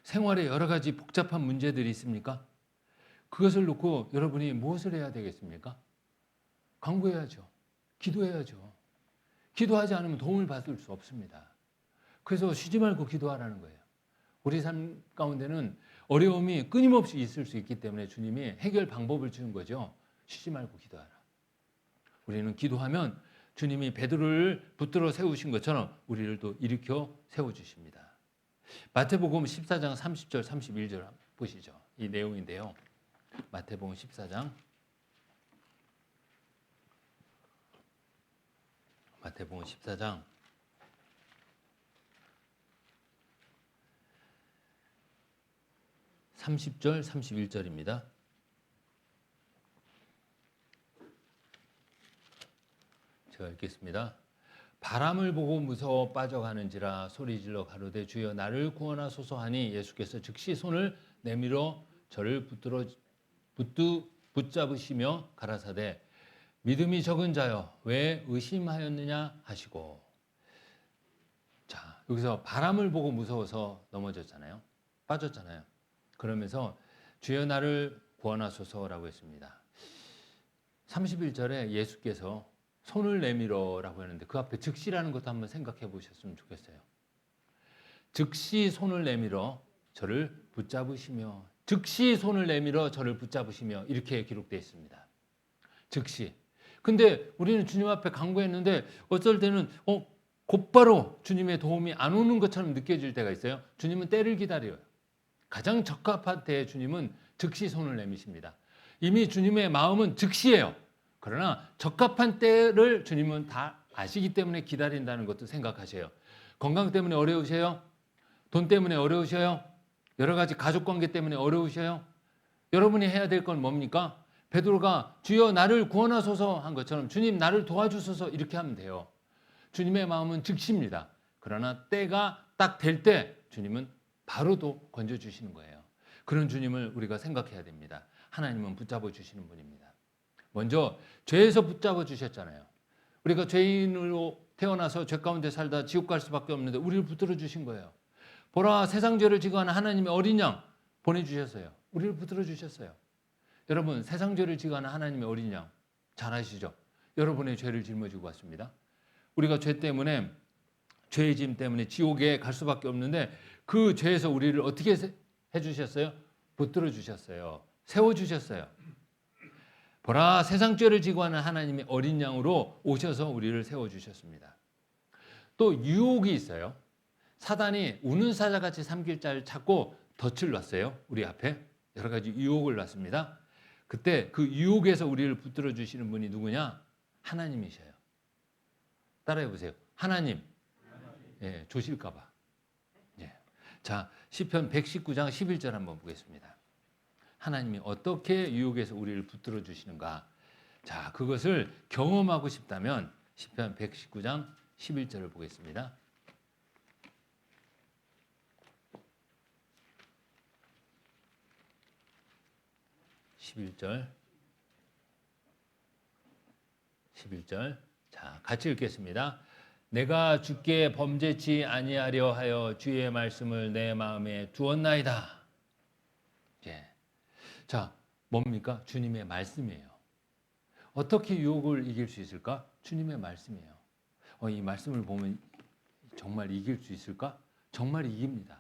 생활에 여러 가지 복잡한 문제들이 있습니까? 그것을 놓고 여러분이 무엇을 해야 되겠습니까? 간구해야죠. 기도해야죠. 기도하지 않으면 도움을 받을 수 없습니다. 그래서 쉬지 말고 기도하라는 거예요. 우리 삶 가운데는 어려움이 끊임없이 있을 수 있기 때문에 주님이 해결 방법을 주는 거죠. 쉬지 말고 기도하라. 우리는 기도하면 주님이 베드로를 붙들어 세우신 것처럼 우리를 또 일으켜 세워주십니다. 마태복음 14장 30절 31절 보시죠. 이 내용인데요. 마태복음 14장 30절 31절입니다. 제가 읽겠습니다. 바람을 보고 무서워 빠져가는지라 소리질러 가로되 주여 나를 구원하소서 하니 예수께서 즉시 손을 내밀어 저를 붙잡으시며 가라사대 믿음이 적은 자여 왜 의심하였느냐 하시고. 자, 여기서 바람을 보고 무서워서 넘어졌잖아요. 빠졌잖아요. 그러면서 주여 나를 구원하소서라고 했습니다. 31절에 예수께서 손을 내밀어라고 했는데 그 앞에 즉시라는 것도 한번 생각해 보셨으면 좋겠어요. 즉시 손을 내밀어 저를 붙잡으시며, 즉시 손을 내밀어 저를 붙잡으시며, 이렇게 기록되어 있습니다. 즉시. 근데 우리는 주님 앞에 간구했는데 어떨 때는 곧바로 주님의 도움이 안 오는 것처럼 느껴질 때가 있어요. 주님은 때를 기다려요. 가장 적합한 때에 주님은 즉시 손을 내미십니다. 이미 주님의 마음은 즉시예요. 그러나 적합한 때를 주님은 다 아시기 때문에 기다린다는 것도 생각하세요. 건강 때문에 어려우세요? 돈 때문에 어려우셔요? 여러 가지 가족관계 때문에 어려우셔요? 여러분이 해야 될 건 뭡니까? 베드로가 주여 나를 구원하소서 한 것처럼 주님 나를 도와주소서 이렇게 하면 돼요. 주님의 마음은 즉시입니다. 그러나 때가 딱 될 때 주님은 바로도 건져주시는 거예요. 그런 주님을 우리가 생각해야 됩니다. 하나님은 붙잡아 주시는 분입니다. 먼저 죄에서 붙잡아 주셨잖아요. 우리가 죄인으로 태어나서 죄 가운데 살다 지옥 갈 수밖에 없는데 우리를 붙들어 주신 거예요. 보라 세상 죄를 지고 하는 하나님의 어린 양 보내주셨어요. 우리를 붙들어 주셨어요. 여러분 세상 죄를 지고 하는 하나님의 어린 양 잘 아시죠? 여러분의 죄를 짊어지고 왔습니다. 우리가 죄 때문에 죄의 짐 때문에 지옥에 갈 수밖에 없는데 그 죄에서 우리를 어떻게 해주셨어요? 붙들어 주셨어요. 세워주셨어요. 보라 세상 죄를 지고 하는 하나님의 어린 양으로 오셔서 우리를 세워주셨습니다. 또 유혹이 있어요. 사단이 우는 사자같이 삼킬 자를 찾고 덫을 놨어요. 우리 앞에 여러 가지 유혹을 놨습니다. 그때 그 유혹에서 우리를 붙들어 주시는 분이 누구냐? 하나님이셔요. 따라해 보세요. 하나님. 예, 조실까 봐. 예. 자, 시편 119장 11절 한번 보겠습니다. 하나님이 어떻게 유혹에서 우리를 붙들어 주시는가? 자, 그것을 경험하고 싶다면 시편 119장 11절을 보겠습니다. 11절. 자, 같이 읽겠습니다. 내가 주께 범죄치 아니하려 하여 주의 말씀을 내 마음에 두었나이다. 예. 자, 뭡니까? 주님의 말씀이에요. 어떻게 유혹을 이길 수 있을까? 주님의 말씀이에요. 이 말씀을 보면 정말 이길 수 있을까? 정말 이깁니다.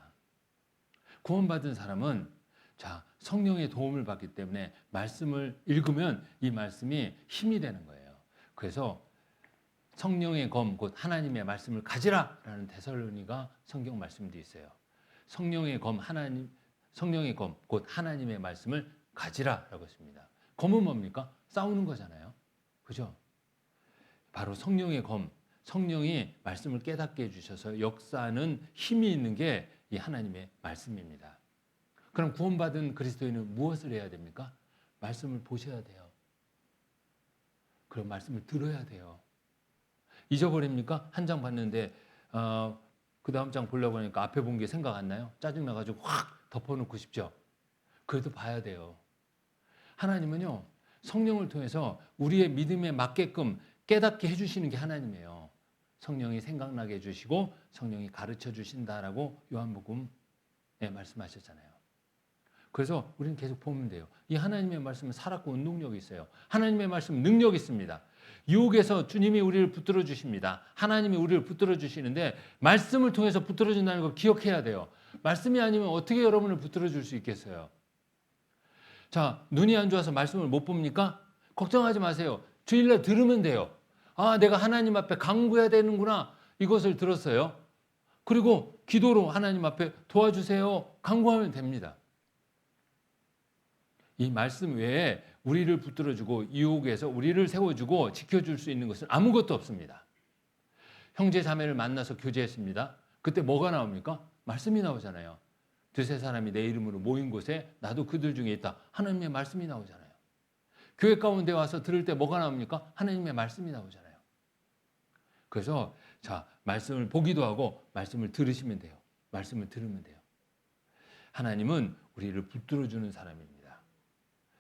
구원받은 사람은 자, 성령의 도움을 받기 때문에 말씀을 읽으면 이 말씀이 힘이 되는 거예요. 그래서 성령의 검, 곧 하나님의 말씀을 가지라라는 데살로니가 성경 말씀도 있어요. 성령의 검, 곧 하나님의 말씀을 가지라라고 했습니다. 검은 뭡니까? 싸우는 거잖아요. 그죠? 바로 성령의 검, 성령이 말씀을 깨닫게 해주셔서 역사하는 힘이 있는 게 이 하나님의 말씀입니다. 그럼 구원받은 그리스도인은 무엇을 해야 됩니까? 말씀을 보셔야 돼요. 그럼 말씀을 들어야 돼요. 잊어버립니까? 한 장 봤는데 그 다음 장 보려고 하니까 앞에 본 게 생각 안 나요? 짜증나가지고 확 덮어놓고 싶죠? 그래도 봐야 돼요. 하나님은요, 성령을 통해서 우리의 믿음에 맞게끔 깨닫게 해주시는 게 하나님이에요. 성령이 생각나게 해주시고 성령이 가르쳐 주신다라고 요한복음에 말씀하셨잖아요. 그래서 우리는 계속 보면 돼요. 이 하나님의 말씀은 살았고 운동력이 있어요. 하나님의 말씀은 능력이 있습니다. 유혹에서 주님이 우리를 붙들어 주십니다. 하나님이 우리를 붙들어 주시는데 말씀을 통해서 붙들어 준다는 걸 기억해야 돼요. 말씀이 아니면 어떻게 여러분을 붙들어 줄 수 있겠어요? 자, 눈이 안 좋아서 말씀을 못 봅니까? 걱정하지 마세요. 주일날 들으면 돼요. 아, 내가 하나님 앞에 간구해야 되는구나. 이것을 들었어요. 그리고 기도로 하나님 앞에 도와주세요. 간구하면 됩니다. 이 말씀 외에 우리를 붙들어주고 유혹에서 우리를 세워주고 지켜줄 수 있는 것은 아무것도 없습니다. 형제 자매를 만나서 교제했습니다. 그때 뭐가 나옵니까? 말씀이 나오잖아요. 두세 사람이 내 이름으로 모인 곳에 나도 그들 중에 있다. 하나님의 말씀이 나오잖아요. 교회 가운데 와서 들을 때 뭐가 나옵니까? 하나님의 말씀이 나오잖아요. 그래서 자, 말씀을 보기도 하고 말씀을 들으시면 돼요. 말씀을 들으면 돼요. 하나님은 우리를 붙들어주는 사람입니다.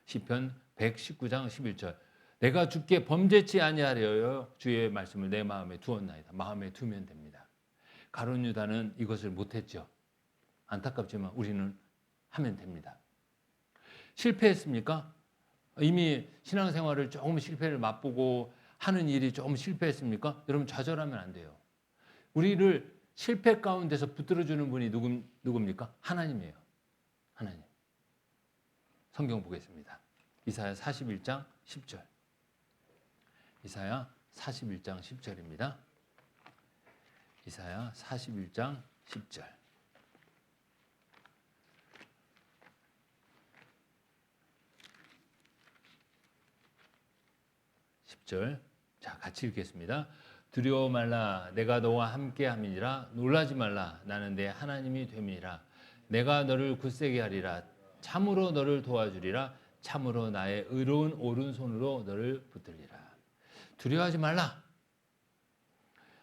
시편 119장 11절. 내가 주께 범죄치 아니하려 주의 말씀을 내 마음에 두었나이다. 마음에 두면 됩니다. 가룟 유다는 이것을 못했죠. 안타깝지만 우리는 하면 됩니다. 실패했습니까? 이미 신앙생활을 조금 실패를 맛보고 하는 일이 조금 실패했습니까? 여러분 좌절하면 안 돼요. 우리를 실패 가운데서 붙들어주는 분이 누굽니까? 하나님이에요. 하나님. 성경 보겠습니다. 이사야 41장 10절. 이사야 41장 10절입니다. 이사야 41장 10절. 10절. 자, 같이 읽겠습니다. 두려워 말라. 내가 너와 함께 함이니라. 놀라지 말라. 나는 내 하나님이 됨이니라. 내가 너를 굳세게 하리라. 참으로 너를 도와주리라. 참으로 나의 의로운 오른손으로 너를 붙들리라. 두려워하지 말라.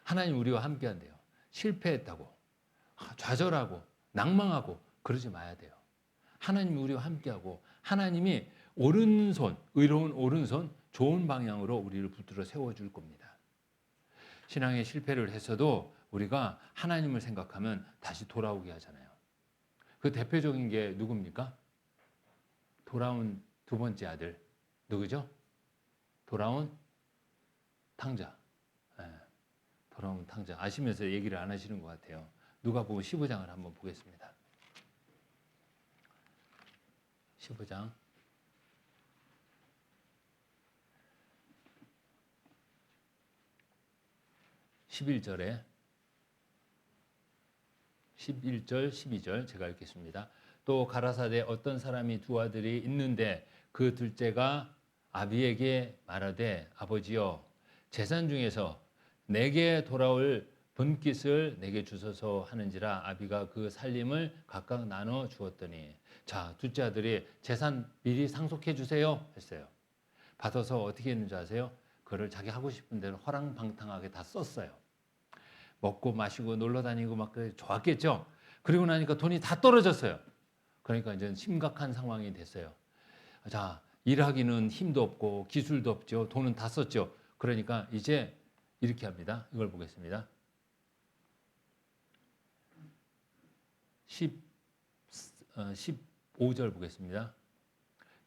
하나님 우리와 함께 한대요. 실패했다고 좌절하고 낭망하고 그러지 마야 돼요. 하나님이 우리와 함께하고 하나님이 오른손, 의로운 오른손, 좋은 방향으로 우리를 붙들어 세워줄 겁니다. 신앙의 실패를 했어도 우리가 하나님을 생각하면 다시 돌아오게 하잖아요. 그 대표적인 게 누굽니까? 돌아온 두 번째 아들. 누구죠? 돌아온 탕자. 네. 돌아온 탕자. 아시면서 얘기를 안 하시는 것 같아요. 누가복음 15장을 한번 보겠습니다. 15장. 11절, 12절 제가 읽겠습니다. 또 가라사대 어떤 사람이 두 아들이 있는데 그 둘째가 아비에게 말하되 아버지여 재산 중에서 내게 돌아올 번깃을 내게 주소서 하는지라 아비가 그 살림을 각각 나눠 주었더니 자 둘째 아들이 재산 미리 상속해 주세요 했어요. 받아서 어떻게 했는지 아세요? 그걸 자기 하고 싶은 대로 허랑방탕하게 다 썼어요. 먹고 마시고 놀러 다니고 막 좋았겠죠. 그리고 나니까 돈이 다 떨어졌어요. 그러니까 이제 심각한 상황이 됐어요. 자, 일하기는 힘도 없고 기술도 없죠. 돈은 다 썼죠. 그러니까 이제 이렇게 합니다. 이걸 보겠습니다. 15절 보겠습니다.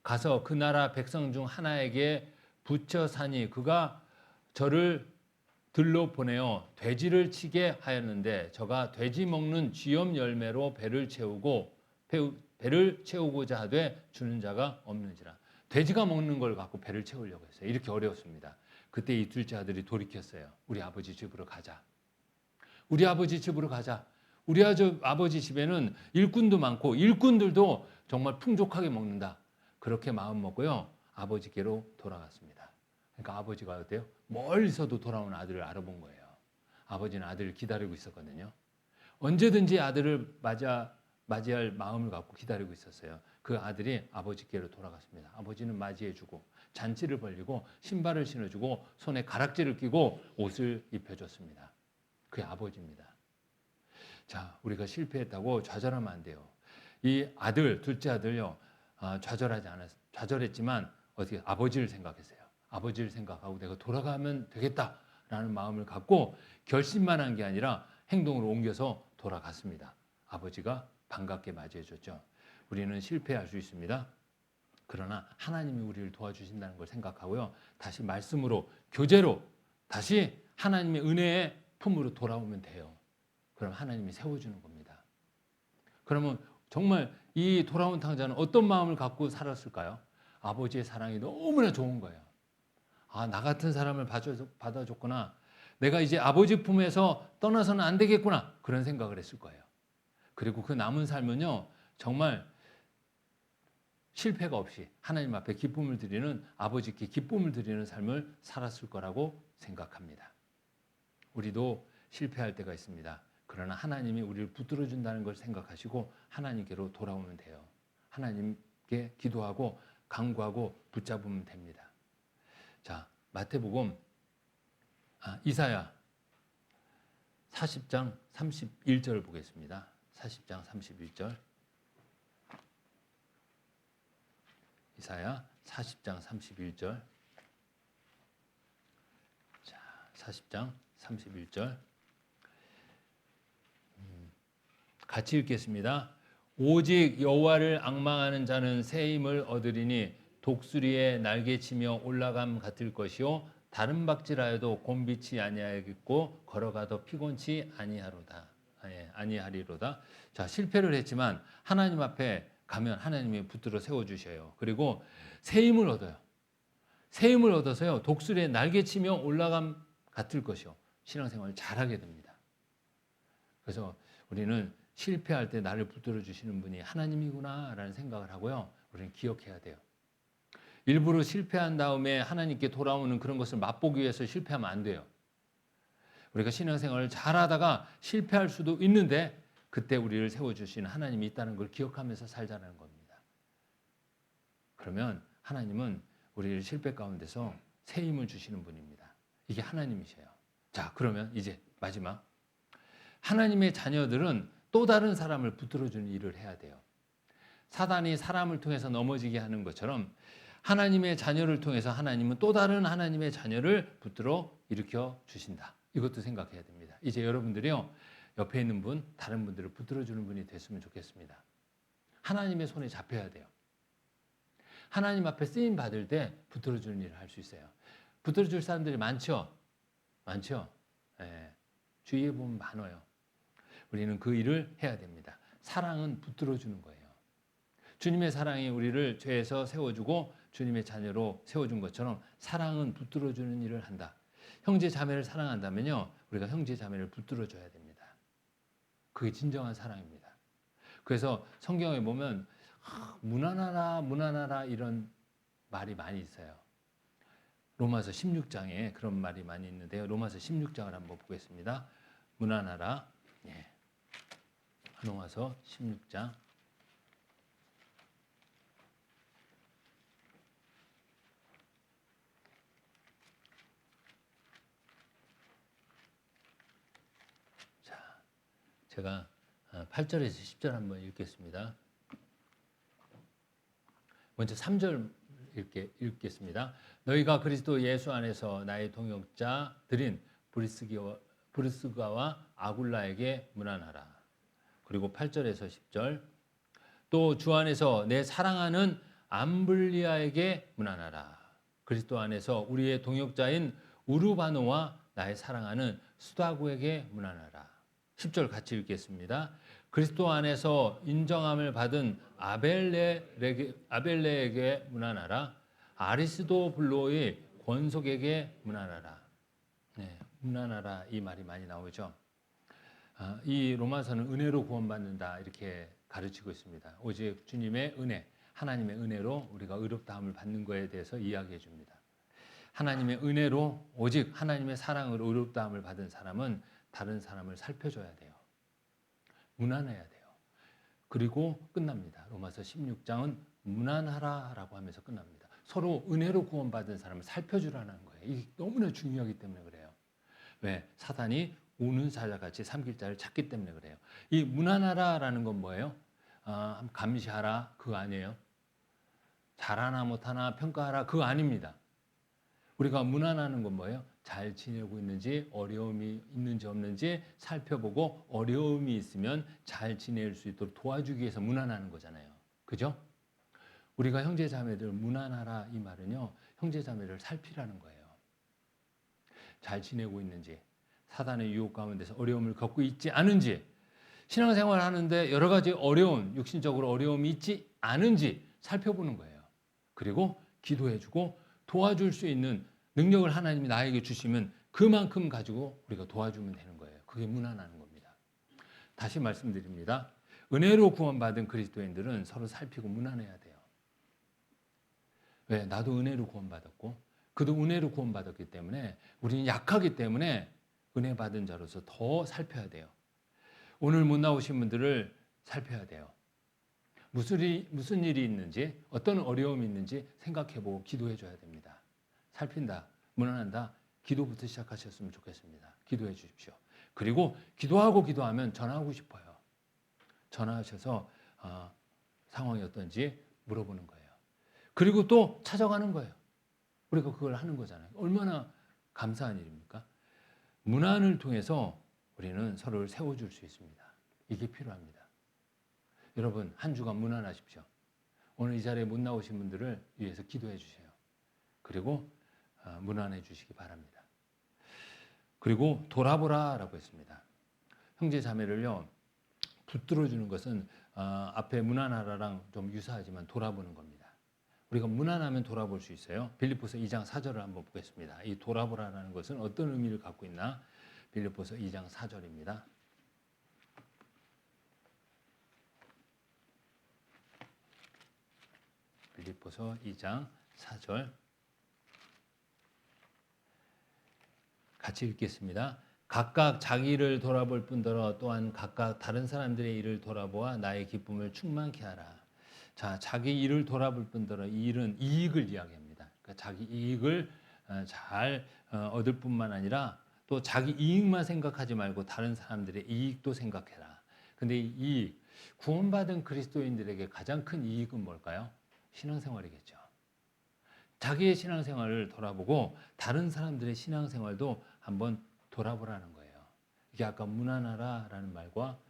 가서 그 나라 백성 중 하나에게 붙여 사니 그가 저를 들로 보내어 돼지를 치게 하였는데 저가 돼지 먹는 쥐염 열매로 배를 채우고자 하되 주는 자가 없는지라. 돼지가 먹는 걸 갖고 배를 채우려고 했어요. 이렇게 어려웠습니다. 그때 이 둘째 아들이 돌이켰어요. 우리 아버지 집으로 가자. 우리 아버지 집으로 가자. 우리 아버지 집에는 일꾼도 많고 일꾼들도 정말 풍족하게 먹는다. 그렇게 마음 먹고요. 아버지께로 돌아갔습니다. 그러니까 아버지가 어때요? 멀리서도 돌아온 아들을 알아본 거예요. 아버지는 아들을 기다리고 있었거든요. 언제든지 아들을 맞이할 마음을 갖고 기다리고 있었어요. 그 아들이 아버지께로 돌아갔습니다. 아버지는 맞이해주고 잔치를 벌리고 신발을 신어주고 손에 가락지를 끼고 옷을 입혀줬습니다. 그게 아버지입니다. 자, 우리가 실패했다고 좌절하면 안 돼요. 이 아들, 둘째 아들요, 좌절했지만 어떻게 아버지를 생각했어요. 아버지를 생각하고 내가 돌아가면 되겠다라는 마음을 갖고 결심만 한 게 아니라 행동으로 옮겨서 돌아갔습니다. 아버지가 반갑게 맞이해줬죠. 우리는 실패할 수 있습니다. 그러나 하나님이 우리를 도와주신다는 걸 생각하고요. 다시 말씀으로, 교제로 다시 하나님의 은혜의 품으로 돌아오면 돼요. 그럼 하나님이 세워주는 겁니다. 그러면 정말 이 돌아온 탕자는 어떤 마음을 갖고 살았을까요? 아버지의 사랑이 너무나 좋은 거예요. 아, 나 같은 사람을 받아줬구나. 내가 이제 아버지 품에서 떠나서는 안 되겠구나. 그런 생각을 했을 거예요. 그리고 그 남은 삶은요, 정말 실패가 없이 하나님 앞에 기쁨을 드리는, 아버지께 기쁨을 드리는 삶을 살았을 거라고 생각합니다. 우리도 실패할 때가 있습니다. 그러나 하나님이 우리를 붙들어 준다는 걸 생각하시고 하나님께로 돌아오면 돼요. 하나님께 기도하고 간구하고 붙잡으면 됩니다. 자, 마태복음 이사야 40장 31절 보겠습니다. 40장 31절. 이사야 40장 31절. 자, 40장 31절. 같이 읽겠습니다. 오직 여호와를 앙망하는 자는 새 힘을 얻으리니 독수리의 날개치며 올라감 같을 것이요 다른 박질하여도 곤비치 아니하겠고 걸어가도 피곤치 아니하리로다. 자, 실패를 했지만 하나님 앞에 가면 하나님이 붙들어 세워 주셔요. 그리고 새 힘을 얻어요. 새 힘을 얻어서요. 독수리의 날개치며 올라감 같을 것이요. 신앙생활을 잘하게 됩니다. 그래서 우리는 실패할 때 나를 붙들어 주시는 분이 하나님이구나라는 생각을 하고요. 우리는 기억해야 돼요. 일부러 실패한 다음에 하나님께 돌아오는 그런 것을 맛보기 위해서 실패하면 안 돼요. 우리가 신앙생활을 잘하다가 실패할 수도 있는데 그때 우리를 세워주시는 하나님이 있다는 걸 기억하면서 살자는 겁니다. 그러면 하나님은 우리를 실패 가운데서 새 힘을 주시는 분입니다. 이게 하나님이셔요. 자, 그러면 이제 마지막. 하나님의 자녀들은 또 다른 사람을 붙들어주는 일을 해야 돼요. 사단이 사람을 통해서 넘어지게 하는 것처럼 하나님의 자녀를 통해서 하나님은 또 다른 하나님의 자녀를 붙들어 일으켜 주신다. 이것도 생각해야 됩니다. 이제 여러분들이요, 옆에 있는 분, 다른 분들을 붙들어주는 분이 됐으면 좋겠습니다. 하나님의 손에 잡혀야 돼요. 하나님 앞에 쓰임 받을 때 붙들어주는 일을 할 수 있어요. 붙들어줄 사람들이 많죠? 많죠? 네. 주위에 보면 많아요. 우리는 그 일을 해야 됩니다. 사랑은 붙들어주는 거예요. 주님의 사랑이 우리를 죄에서 세워주고 주님의 자녀로 세워준 것처럼 사랑은 붙들어주는 일을 한다. 형제 자매를 사랑한다면요, 우리가 형제 자매를 붙들어줘야 됩니다. 그게 진정한 사랑입니다. 그래서 성경에 보면 무난하라 이런 말이 많이 있어요. 로마서 16장에 그런 말이 많이 있는데요. 로마서 16장을 한번 보겠습니다. 무난하라. 예. 한홍화서 16장. 자, 제가 8절에서 10절 한번 읽겠습니다. 먼저 3절 읽겠습니다. 너희가 그리스도 예수 안에서 나의 동역자들인 브리스가와 아굴라에게 문안하라. 그리고 8절에서 10절 또 주 안에서 내 사랑하는 암블리아에게 문안하라. 그리스도 안에서 우리의 동역자인 우르바노와 나의 사랑하는 수다구에게 문안하라. 10절 같이 읽겠습니다. 그리스도 안에서 인정함을 받은 아벨레에게 문안하라. 아리스도블로의 권속에게 문안하라. 네, 문안하라 이 말이 많이 나오죠. 이 로마서는 은혜로 구원받는다 이렇게 가르치고 있습니다. 오직 주님의 은혜, 하나님의 은혜로 우리가 의롭다함을 받는 것에 대해서 이야기해 줍니다. 하나님의 은혜로 오직 하나님의 사랑으로 의롭다함을 받은 사람은 다른 사람을 살펴줘야 돼요. 문안해야 돼요. 그리고 끝납니다. 로마서 16장은 문안하라라고 하면서 끝납니다. 서로 은혜로 구원받은 사람을 살펴주라는 거예요. 이게 너무나 중요하기 때문에 그래요. 왜? 사단이 우는 사자같이 삼킬 자를 찾기 때문에 그래요. 이 문안하라라는 건 뭐예요? 감시하라 그거 아니에요. 잘하나 못하나 평가하라 그거 아닙니다. 우리가 문안하는 건 뭐예요? 잘 지내고 있는지 어려움이 있는지 없는지 살펴보고 어려움이 있으면 잘 지낼 수 있도록 도와주기 위해서 문안하는 거잖아요. 그죠? 우리가 형제자매들 문안하라 이 말은요. 형제자매를 살피라는 거예요. 잘 지내고 있는지 사단의 유혹 가운데서 어려움을 겪고 있지 않은지 신앙생활 하는데 여러 가지 어려운 육신적으로 어려움이 있지 않은지 살펴보는 거예요. 그리고 기도해주고 도와줄 수 있는 능력을 하나님이 나에게 주시면 그만큼 가지고 우리가 도와주면 되는 거예요. 그게 문안하는 겁니다. 다시 말씀드립니다. 은혜로 구원받은 그리스도인들은 서로 살피고 문안해야 돼요. 왜? 나도 은혜로 구원받았고 그도 은혜로 구원받았기 때문에 우리는 약하기 때문에 은혜 받은 자로서 더 살펴야 돼요. 오늘 못 나오신 분들을 살펴야 돼요. 무슨 일이 있는지 어떤 어려움이 있는지 생각해보고 기도해줘야 됩니다. 살핀다, 문안한다, 기도부터 시작하셨으면 좋겠습니다. 기도해 주십시오. 그리고 기도하면 전화하고 싶어요. 전화하셔서 상황이 어떤지 물어보는 거예요. 그리고 또 찾아가는 거예요. 우리가 그걸 하는 거잖아요. 얼마나 감사한 일입니까? 문안을 통해서 우리는 서로를 세워줄 수 있습니다. 이게 필요합니다. 여러분 한 주간 문안하십시오. 오늘 이 자리에 못 나오신 분들을 위해서 기도해 주세요. 그리고 문안해 주시기 바랍니다. 그리고 돌아보라라고 했습니다. 형제 자매를요 붙들어 주는 것은 앞에 문안하라랑 좀 유사하지만 돌아보는 겁니다. 우리가 문안하면 돌아볼 수 있어요. 빌립보서 2장 4절을 한번 보겠습니다. 이 돌아보라라는 것은 어떤 의미를 갖고 있나? 빌립보서 2장 4절입니다. 빌립보서 2장 4절 같이 읽겠습니다. 각각 자기 일을 돌아볼 뿐더러 또한 각각 다른 사람들의 일을 돌아보아 나의 기쁨을 충만케 하라. 자, 자기 일을 돌아볼 뿐더러 이 일은 이익을 이야기합니다. 그러니까 자기 이익을 잘 얻을 뿐만 아니라 또 자기 이익만 생각하지 말고 다른 사람들의 이익도 생각해라. 근데 이 구원받은 그리스도인들에게 가장 큰 이익은 뭘까요? 신앙생활이겠죠. 자기의 신앙생활을 돌아보고 다른 사람들의 신앙생활도 한번 돌아보라는 거예요. 이게 아까 문안하라라는 말과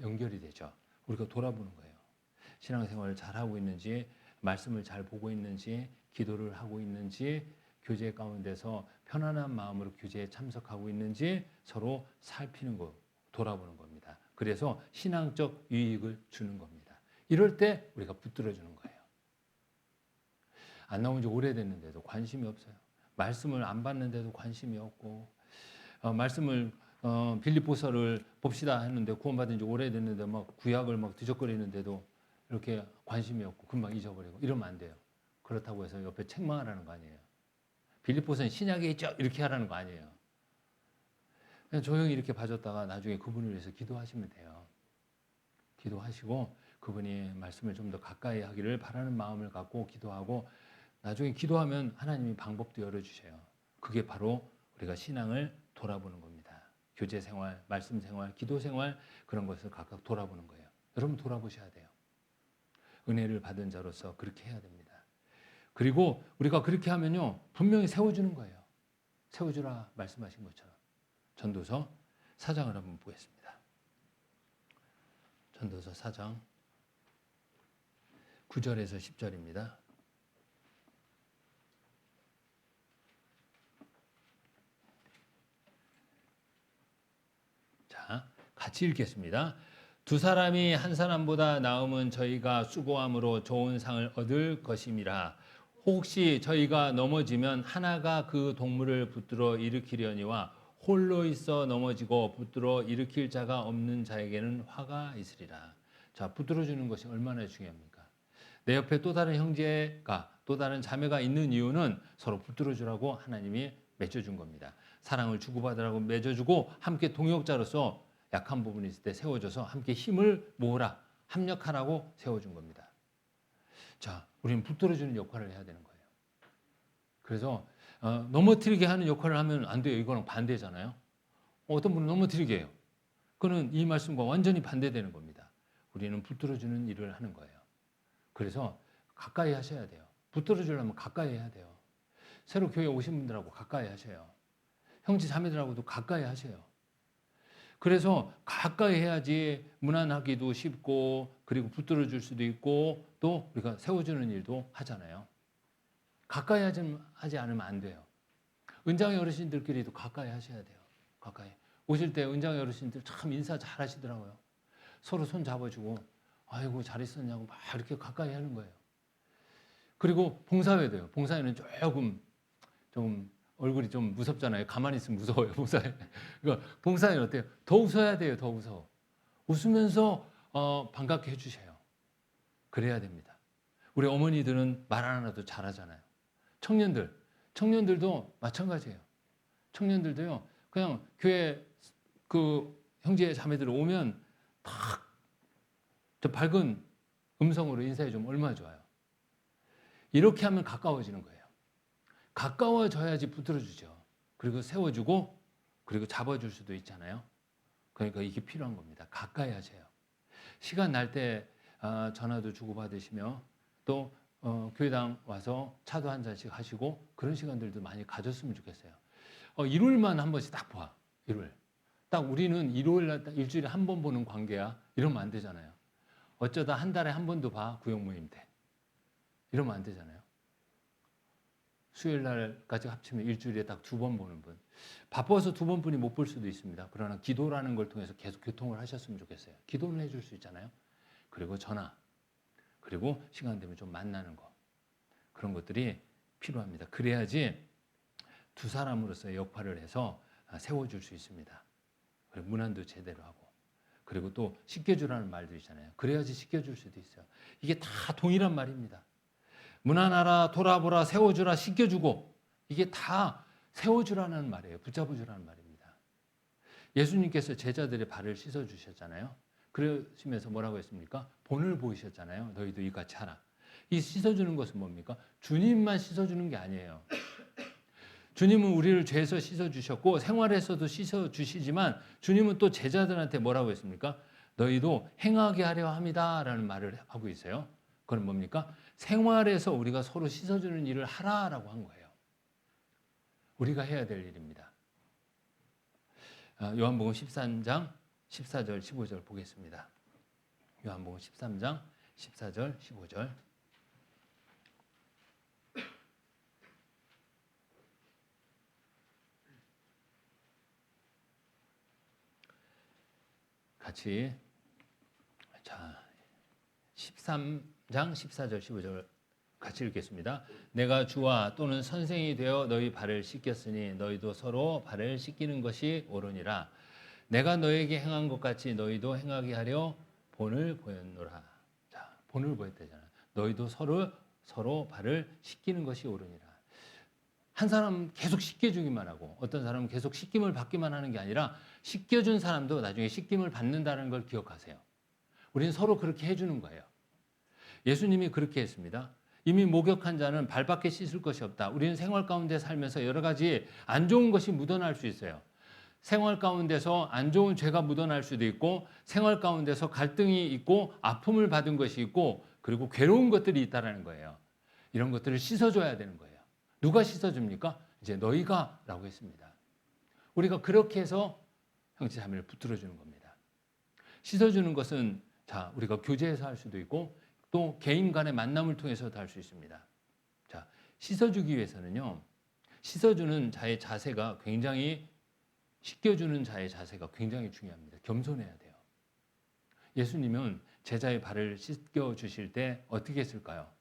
연결이 되죠. 우리가 돌아보는 거예요. 신앙생활을 잘하고 있는지, 말씀을 잘 보고 있는지, 기도를 하고 있는지, 교제 가운데서 편안한 마음으로 교제에 참석하고 있는지 서로 살피는 거, 돌아보는 겁니다. 그래서 신앙적 유익을 주는 겁니다. 이럴 때 우리가 붙들어주는 거예요. 안 나온 지 오래됐는데도 관심이 없어요. 말씀을 안 받는데도 관심이 없고 말씀을 빌립보서를 봅시다 했는데 구원받은 지 오래됐는데 막 구약을 막 뒤적거리는데도 이렇게 관심이 없고 금방 잊어버리고 이러면 안 돼요. 그렇다고 해서 옆에 책망하라는 거 아니에요. 빌립보서는 신약에 있죠 이렇게 하라는 거 아니에요. 그냥 조용히 이렇게 봐줬다가 나중에 그분을 위해서 기도하시면 돼요. 기도하시고 그분이 말씀을 좀 더 가까이 하기를 바라는 마음을 갖고 기도하고 나중에 기도하면 하나님이 방법도 열어주셔요. 그게 바로 우리가 신앙을 돌아보는 겁니다. 교제 생활, 말씀 생활, 기도 생활 그런 것을 각각 돌아보는 거예요. 여러분 돌아보셔야 돼요. 은혜를 받은 자로서 그렇게 해야 됩니다. 그리고 우리가 그렇게 하면요 분명히 세워주는 거예요. 세워주라 말씀하신 것처럼. 전도서 4장을 한번 보겠습니다. 전도서 4장 9절에서 10절입니다. 자, 같이 읽겠습니다. 두 사람이 한 사람보다 나음은 저희가 수고함으로 좋은 상을 얻을 것임이라. 혹시 저희가 넘어지면 하나가 그 동물을 붙들어 일으키려니와 홀로 있어 넘어지고 붙들어 일으킬 자가 없는 자에게는 화가 있으리라. 자, 붙들어 주는 것이 얼마나 중요합니까? 내 옆에 또 다른 형제가 또 다른 자매가 있는 이유는 서로 붙들어 주라고 하나님이 맺어준 겁니다. 사랑을 주고받으라고 맺어주고 함께 동역자로서 약한 부분이 있을 때 세워줘서 함께 힘을 모으라, 합력하라고 세워준 겁니다. 자, 우리는 붙들어주는 역할을 해야 되는 거예요. 그래서 넘어뜨리게 하는 역할을 하면 안 돼요. 이거랑 반대잖아요. 어떤 분은 넘어뜨리게 해요. 그거는 이 말씀과 완전히 반대되는 겁니다. 우리는 붙들어주는 일을 하는 거예요. 그래서 가까이 하셔야 돼요. 붙들어주려면 가까이 해야 돼요. 새로 교회 오신 분들하고 가까이 하셔요. 형제 자매들하고도 가까이 하셔요. 그래서 가까이 해야지 무난하기도 쉽고 그리고 붙들어줄 수도 있고 또 우리가 세워주는 일도 하잖아요. 가까이 하지 않으면 안 돼요. 은장의 어르신들끼리도 가까이 하셔야 돼요. 가까이. 오실 때 은장의 어르신들 참 인사 잘 하시더라고요. 서로 손 잡아주고 아이고 잘 있었냐고 막 이렇게 가까이 하는 거예요. 그리고 봉사회도요. 봉사회는 좀 얼굴이 좀 무섭잖아요. 가만히 있으면 무서워요. 봉사회. 그러니까 봉사회는 어때요? 더 웃어야 돼요. 더 웃어. 웃으면서 반갑게 해주세요. 그래야 됩니다. 우리 어머니들은 말 하나도 잘하잖아요. 청년들도 마찬가지예요. 청년들도요. 그냥 교회 그 형제 자매들 오면 딱 저 밝은 음성으로 인사해 주면 얼마나 좋아요. 이렇게 하면 가까워지는 거예요. 가까워져야지 붙들어주죠. 그리고 세워주고 그리고 잡아줄 수도 있잖아요. 그러니까 이게 필요한 겁니다. 가까이 하세요. 시간 날 때 전화도 주고받으시며 또 교회당 와서 차도 한 잔씩 하시고 그런 시간들도 많이 가졌으면 좋겠어요. 일요일만 한 번씩 딱 봐. 일요일. 딱 우리는 일요일 날 일주일에 한 번 보는 관계야. 이러면 안 되잖아요. 어쩌다 한 달에 한 번도 봐. 구역 모임 때. 이러면 안 되잖아요. 수요일 날까지 합치면 일주일에 딱 2번 보는 분. 바빠서 2번 분이 못 볼 수도 있습니다. 그러나 기도라는 걸 통해서 계속 교통을 하셨으면 좋겠어요. 기도는 해줄 수 있잖아요. 그리고 전화. 그리고 시간 되면 좀 만나는 거. 그런 것들이 필요합니다. 그래야지 두 사람으로서의 역할을 해서 세워줄 수 있습니다. 그리고 문안도 제대로 하고. 그리고 또 씻겨주라는 말도 있잖아요. 그래야지 씻겨줄 수도 있어요. 이게 다 동일한 말입니다. 문안하라, 돌아보라, 세워주라, 씻겨주고 이게 다 세워주라는 말이에요. 붙잡아주라는 말입니다. 예수님께서 제자들의 발을 씻어주셨잖아요. 그러시면서 뭐라고 했습니까? 본을 보이셨잖아요. 너희도 이같이 하라. 이 씻어주는 것은 뭡니까? 주님만 씻어주는 게 아니에요. 주님은 우리를 죄에서 씻어주셨고 생활에서도 씻어주시지만 주님은 또 제자들한테 뭐라고 했습니까? 너희도 행하게 하려 합니다라는 말을 하고 있어요. 그건 뭡니까? 생활에서 우리가 서로 씻어주는 일을 하라라고 한 거예요. 우리가 해야 될 일입니다. 요한복음 13장 14절 15절 보겠습니다. 요한복음 13장 14절 15절 같이 자 13장 14절 15절 같이 읽겠습니다. 내가 주와 또는 선생이 되어 너희 발을 씻겼으니 너희도 서로 발을 씻기는 것이 옳으니라. 내가 너에게 행한 것 같이 너희도 행하게 하려 본을 보였노라. 자, 본을 보였다잖아. 너희도 서로 발을 씻기는 것이 옳으니라. 한 사람은 계속 씻겨주기만 하고 어떤 사람은 계속 씻김을 받기만 하는 게 아니라 씻겨준 사람도 나중에 씻김을 받는다는 걸 기억하세요. 우리는 서로 그렇게 해주는 거예요. 예수님이 그렇게 했습니다. 이미 목욕한 자는 발밖에 씻을 것이 없다. 우리는 생활 가운데 살면서 여러 가지 안 좋은 것이 묻어날 수 있어요. 생활 가운데서 안 좋은 죄가 묻어날 수도 있고 생활 가운데서 갈등이 있고 아픔을 받은 것이 있고 그리고 괴로운 것들이 있다는 거예요. 이런 것들을 씻어줘야 되는 거예요. 누가 씻어줍니까? 이제 너희가 라고 했습니다. 우리가 그렇게 해서 형제 자매를 붙들어주는 겁니다. 씻어주는 것은 자 우리가 교제에서 할 수도 있고 또 개인 간의 만남을 통해서도 할 수 있습니다. 자 씻어주기 위해서는요. 씻어주는 자의 자세가 굉장히 씻겨주는 자의 자세가 굉장히 중요합니다. 겸손해야 돼요. 예수님은 제자의 발을 씻겨주실 때 어떻게 했을까요?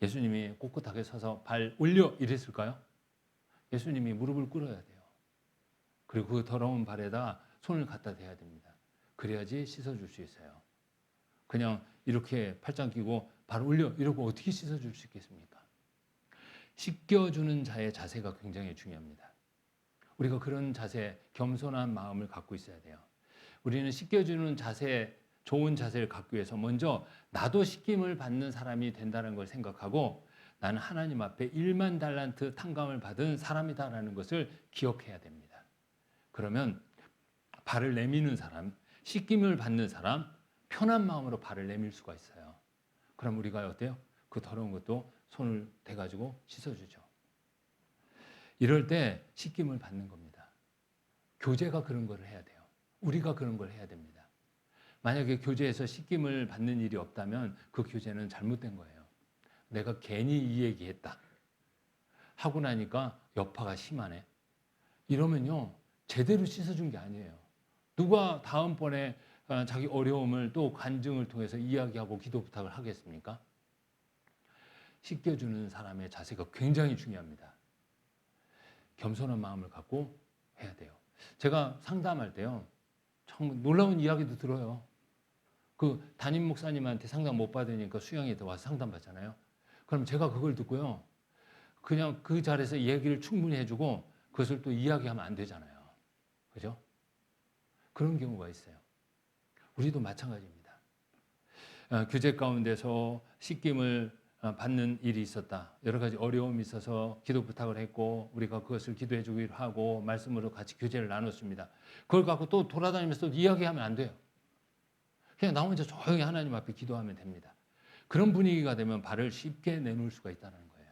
예수님이 꼿꼿하게 서서 발 올려 이랬을까요? 예수님이 무릎을 꿇어야 돼요. 그리고 그 더러운 발에다 손을 갖다 대야 됩니다. 그래야지 씻어줄 수 있어요. 그냥 이렇게 팔짱 끼고 발 올려 이러고 어떻게 씻어줄 수 있겠습니까? 씻겨주는 자의 자세가 굉장히 중요합니다. 우리가 그런 자세, 겸손한 마음을 갖고 있어야 돼요. 우리는 씻겨주는 자세, 좋은 자세를 갖기 위해서 먼저 나도 씻김을 받는 사람이 된다는 걸 생각하고 나는 하나님 앞에 1만 달란트 탕감을 받은 사람이다라는 것을 기억해야 됩니다. 그러면 발을 내미는 사람, 씻김을 받는 사람, 편한 마음으로 발을 내밀 수가 있어요. 그럼 우리가 어때요? 그 더러운 것도 손을 대가지고 씻어주죠. 이럴 때 씻김을 받는 겁니다. 교제가 그런 걸 해야 돼요. 우리가 그런 걸 해야 됩니다. 만약에 교제에서 씻김을 받는 일이 없다면 그 교제는 잘못된 거예요. 내가 괜히 이 얘기했다. 하고 나니까 여파가 심하네. 이러면요. 제대로 씻어준 게 아니에요. 누가 다음번에 자기 어려움을 또 간증을 통해서 이야기하고 기도 부탁을 하겠습니까? 씻겨주는 사람의 자세가 굉장히 중요합니다. 겸손한 마음을 갖고 해야 돼요. 제가 상담할 때요. 참 놀라운 이야기도 들어요. 그 담임 목사님한테 상담 못 받으니까 수영이 와서 상담 받잖아요. 그럼 제가 그걸 듣고요. 그냥 그 자리에서 얘기를 충분히 해주고 그것을 또 이야기하면 안 되잖아요. 그죠? 그런 경우가 있어요. 우리도 마찬가지입니다. 교제 가운데서 씻김을 받는 일이 있었다. 여러 가지 어려움이 있어서 기도 부탁을 했고 우리가 그것을 기도해 주기로 하고 말씀으로 같이 교제를 나눴습니다. 그걸 갖고 또 돌아다니면서 이야기하면 안 돼요. 그냥 나 혼자 조용히 하나님 앞에 기도하면 됩니다. 그런 분위기가 되면 발을 쉽게 내놓을 수가 있다는 거예요.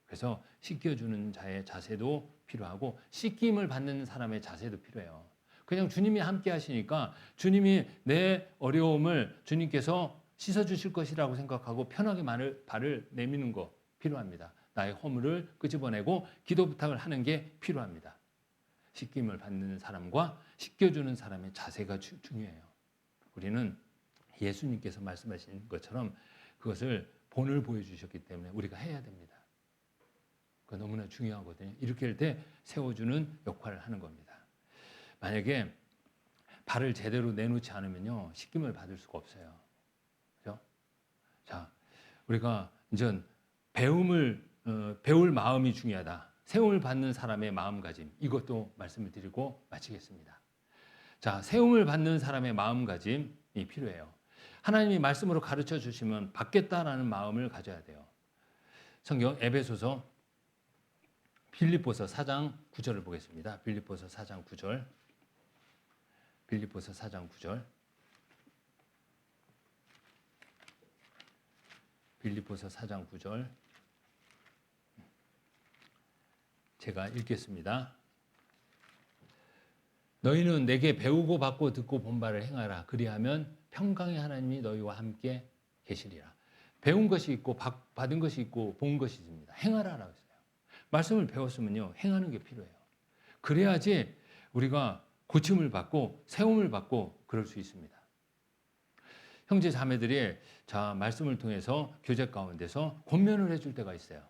그래서 씻겨주는 자의 자세도 필요하고 씻김을 받는 사람의 자세도 필요해요. 그냥 주님이 함께 하시니까 주님이 내 어려움을 주님께서 씻어주실 것이라고 생각하고 편하게 발을 내미는 거 필요합니다. 나의 허물을 끄집어내고 기도 부탁을 하는 게 필요합니다. 씻김을 받는 사람과 씻겨주는 사람의 자세가 중요해요. 우리는 예수님께서 말씀하신 것처럼 그것을 본을 보여주셨기 때문에 우리가 해야 됩니다. 그거 너무나 중요하거든요. 이렇게 할 때 세워주는 역할을 하는 겁니다. 만약에 발을 제대로 내놓지 않으면요, 씻김을 받을 수가 없어요. 그죠? 자, 우리가 이제 배울 마음이 중요하다. 세움을 받는 사람의 마음가짐, 이것도 말씀을 드리고 마치겠습니다. 자, 세움을 받는 사람의 마음가짐이 필요해요. 하나님이 말씀으로 가르쳐 주시면 받겠다라는 마음을 가져야 돼요. 성경 에베소서 빌립보서 4장 9절을 보겠습니다. 빌립보서 4장 9절. 빌립보서 4장 9절. 빌립보서 4장 9절. 제가 읽겠습니다. 너희는 내게 배우고 받고 듣고 본 바를 행하라. 그리하면 평강의 하나님이 너희와 함께 계시리라. 배운 것이 있고 받은 것이 있고 본 것이 있습니다. 행하라라고 했어요. 말씀을 배웠으면요, 행하는 게 필요해요. 그래야지 우리가 고침을 받고 세움을 받고 그럴 수 있습니다. 형제 자매들이 자 말씀을 통해서 교제 가운데서 권면을 해줄 때가 있어요.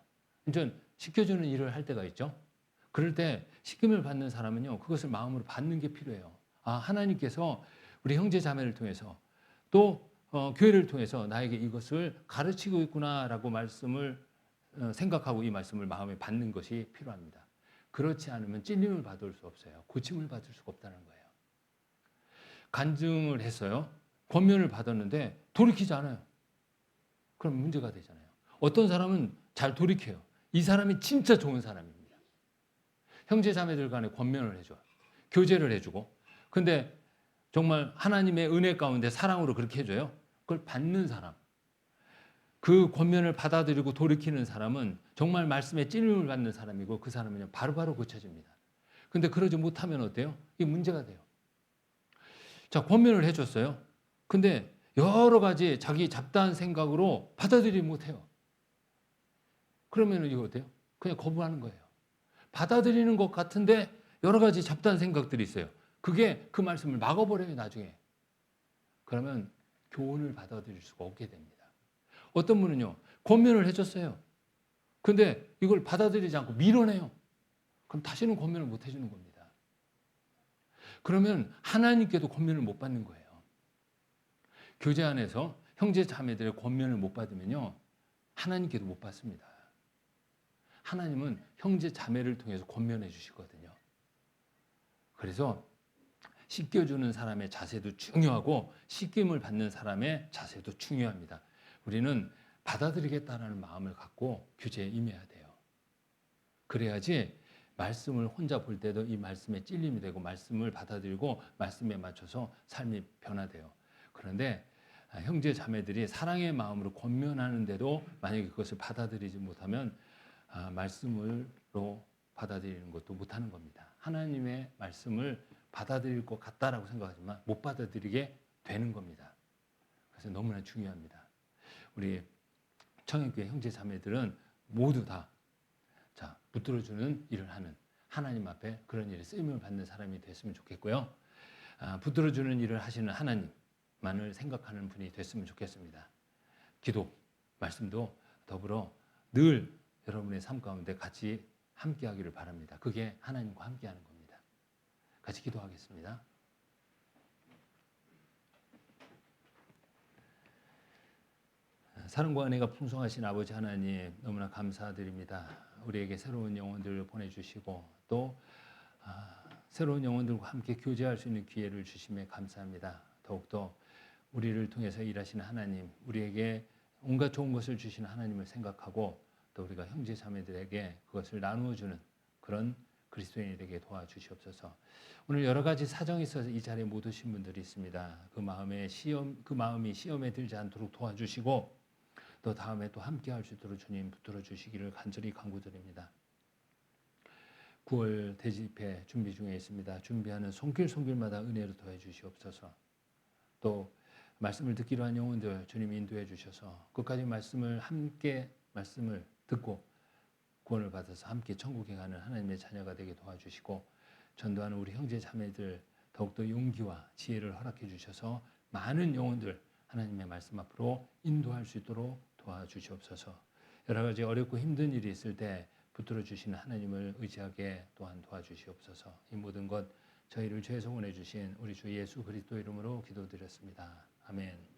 이제 시켜주는 일을 할 때가 있죠. 그럴 때 시킴을 받는 사람은요, 그것을 마음으로 받는 게 필요해요. 아, 하나님께서 우리 형제 자매를 통해서 또 교회를 통해서 나에게 이것을 가르치고 있구나라고 말씀을 생각하고 이 말씀을 마음에 받는 것이 필요합니다. 그렇지 않으면 찔림을 받을 수 없어요. 고침을 받을 수가 없다는 거예요. 간증을 했어요. 권면을 받았는데 돌이키지 않아요. 그럼 문제가 되잖아요. 어떤 사람은 잘 돌이켜요. 이 사람이 진짜 좋은 사람입니다. 형제 자매들 간에 권면을 해줘요. 교제를 해주고. 근데 정말 하나님의 은혜 가운데 사랑으로 그렇게 해줘요. 그걸 받는 사람. 그 권면을 받아들이고 돌이키는 사람은 정말 말씀에 찔림을 받는 사람이고 그 사람은 바로바로 고쳐집니다. 근데 그러지 못하면 어때요? 이게 문제가 돼요. 자, 권면을 해줬어요. 근데 여러 가지 자기 잡다한 생각으로 받아들이지 못해요. 그러면 이거 어때요? 그냥 거부하는 거예요. 받아들이는 것 같은데 여러 가지 잡다한 생각들이 있어요. 그게 그 말씀을 막아버려요, 나중에. 그러면 교훈을 받아들일 수가 없게 됩니다. 어떤 분은요, 권면을 해줬어요. 근데 이걸 받아들이지 않고 밀어내요. 그럼 다시는 권면을 못 해주는 겁니다. 그러면 하나님께도 권면을 못 받는 거예요. 교제 안에서 형제 자매들의 권면을 못 받으면요, 하나님께도 못 받습니다. 하나님은 형제 자매를 통해서 권면해 주시거든요. 그래서 씻겨주는 사람의 자세도 중요하고 씻김을 받는 사람의 자세도 중요합니다. 우리는 받아들이겠다라는 마음을 갖고 교제에 임해야 돼요. 그래야지 말씀을 혼자 볼 때도 이 말씀에 찔림이 되고 말씀을 받아들이고 말씀에 맞춰서 삶이 변화돼요. 그런데 형제 자매들이 사랑의 마음으로 권면하는데도 만약에 그것을 받아들이지 못하면 말씀으로 받아들이는 것도 못하는 겁니다. 하나님의 말씀을 받아들일 것 같다라고 생각하지만 못 받아들이게 되는 겁니다. 그래서 너무나 중요합니다. 우리 청년교회 형제 자매들은 모두 다 붙들어주는 일을 하는 하나님 앞에 그런 일에 쓰임을 받는 사람이 됐으면 좋겠고요. 붙들어주는 일을 하시는 하나님만을 생각하는 분이 됐으면 좋겠습니다. 기도, 말씀도 더불어 늘 여러분의 삶 가운데 같이 함께하기를 바랍니다. 그게 하나님과 함께하는 겁니다. 같이 기도하겠습니다. 사랑과 은혜가 풍성하신 아버지 하나님 너무나 감사드립니다. 우리에게 새로운 영혼들을 보내주시고 또 새로운 영혼들과 함께 교제할 수 있는 기회를 주심에 감사합니다. 더욱더 우리를 통해서 일하시는 하나님, 우리에게 온갖 좋은 것을 주시는 하나님을 생각하고 또 우리가 형제 자매들에게 그것을 나누어주는 그런 그리스도인이 되게 도와주시옵소서. 오늘 여러 가지 사정이 있어서 이 자리에 못 오신 분들이 있습니다. 그 마음이 시험에 들지 않도록 도와주시고 또 다음에 또 함께 할 수 있도록 주님 붙들어 주시기를 간절히 간구드립니다. 9월 대집회 준비 중에 있습니다. 준비하는 손길마다 은혜로 더해 주시옵소서. 또 말씀을 듣기로 한 영혼들 주님 인도해 주셔서 끝까지 말씀을 듣고 구원을 받아서 함께 천국에 가는 하나님의 자녀가 되게 도와주시고 전도하는 우리 형제 자매들 더욱더 용기와 지혜를 허락해 주셔서 많은 영혼들 하나님의 말씀 앞으로 인도할 수 있도록 도와주시옵소서. 여러 가지 어렵고 힘든 일이 있을 때 붙들어 주시는 하나님을 의지하게 또한 도와주시옵소서. 이 모든 것 저희를 죄에서 구원해 주신 우리 주 예수 그리스도 이름으로 기도드렸습니다. 아멘.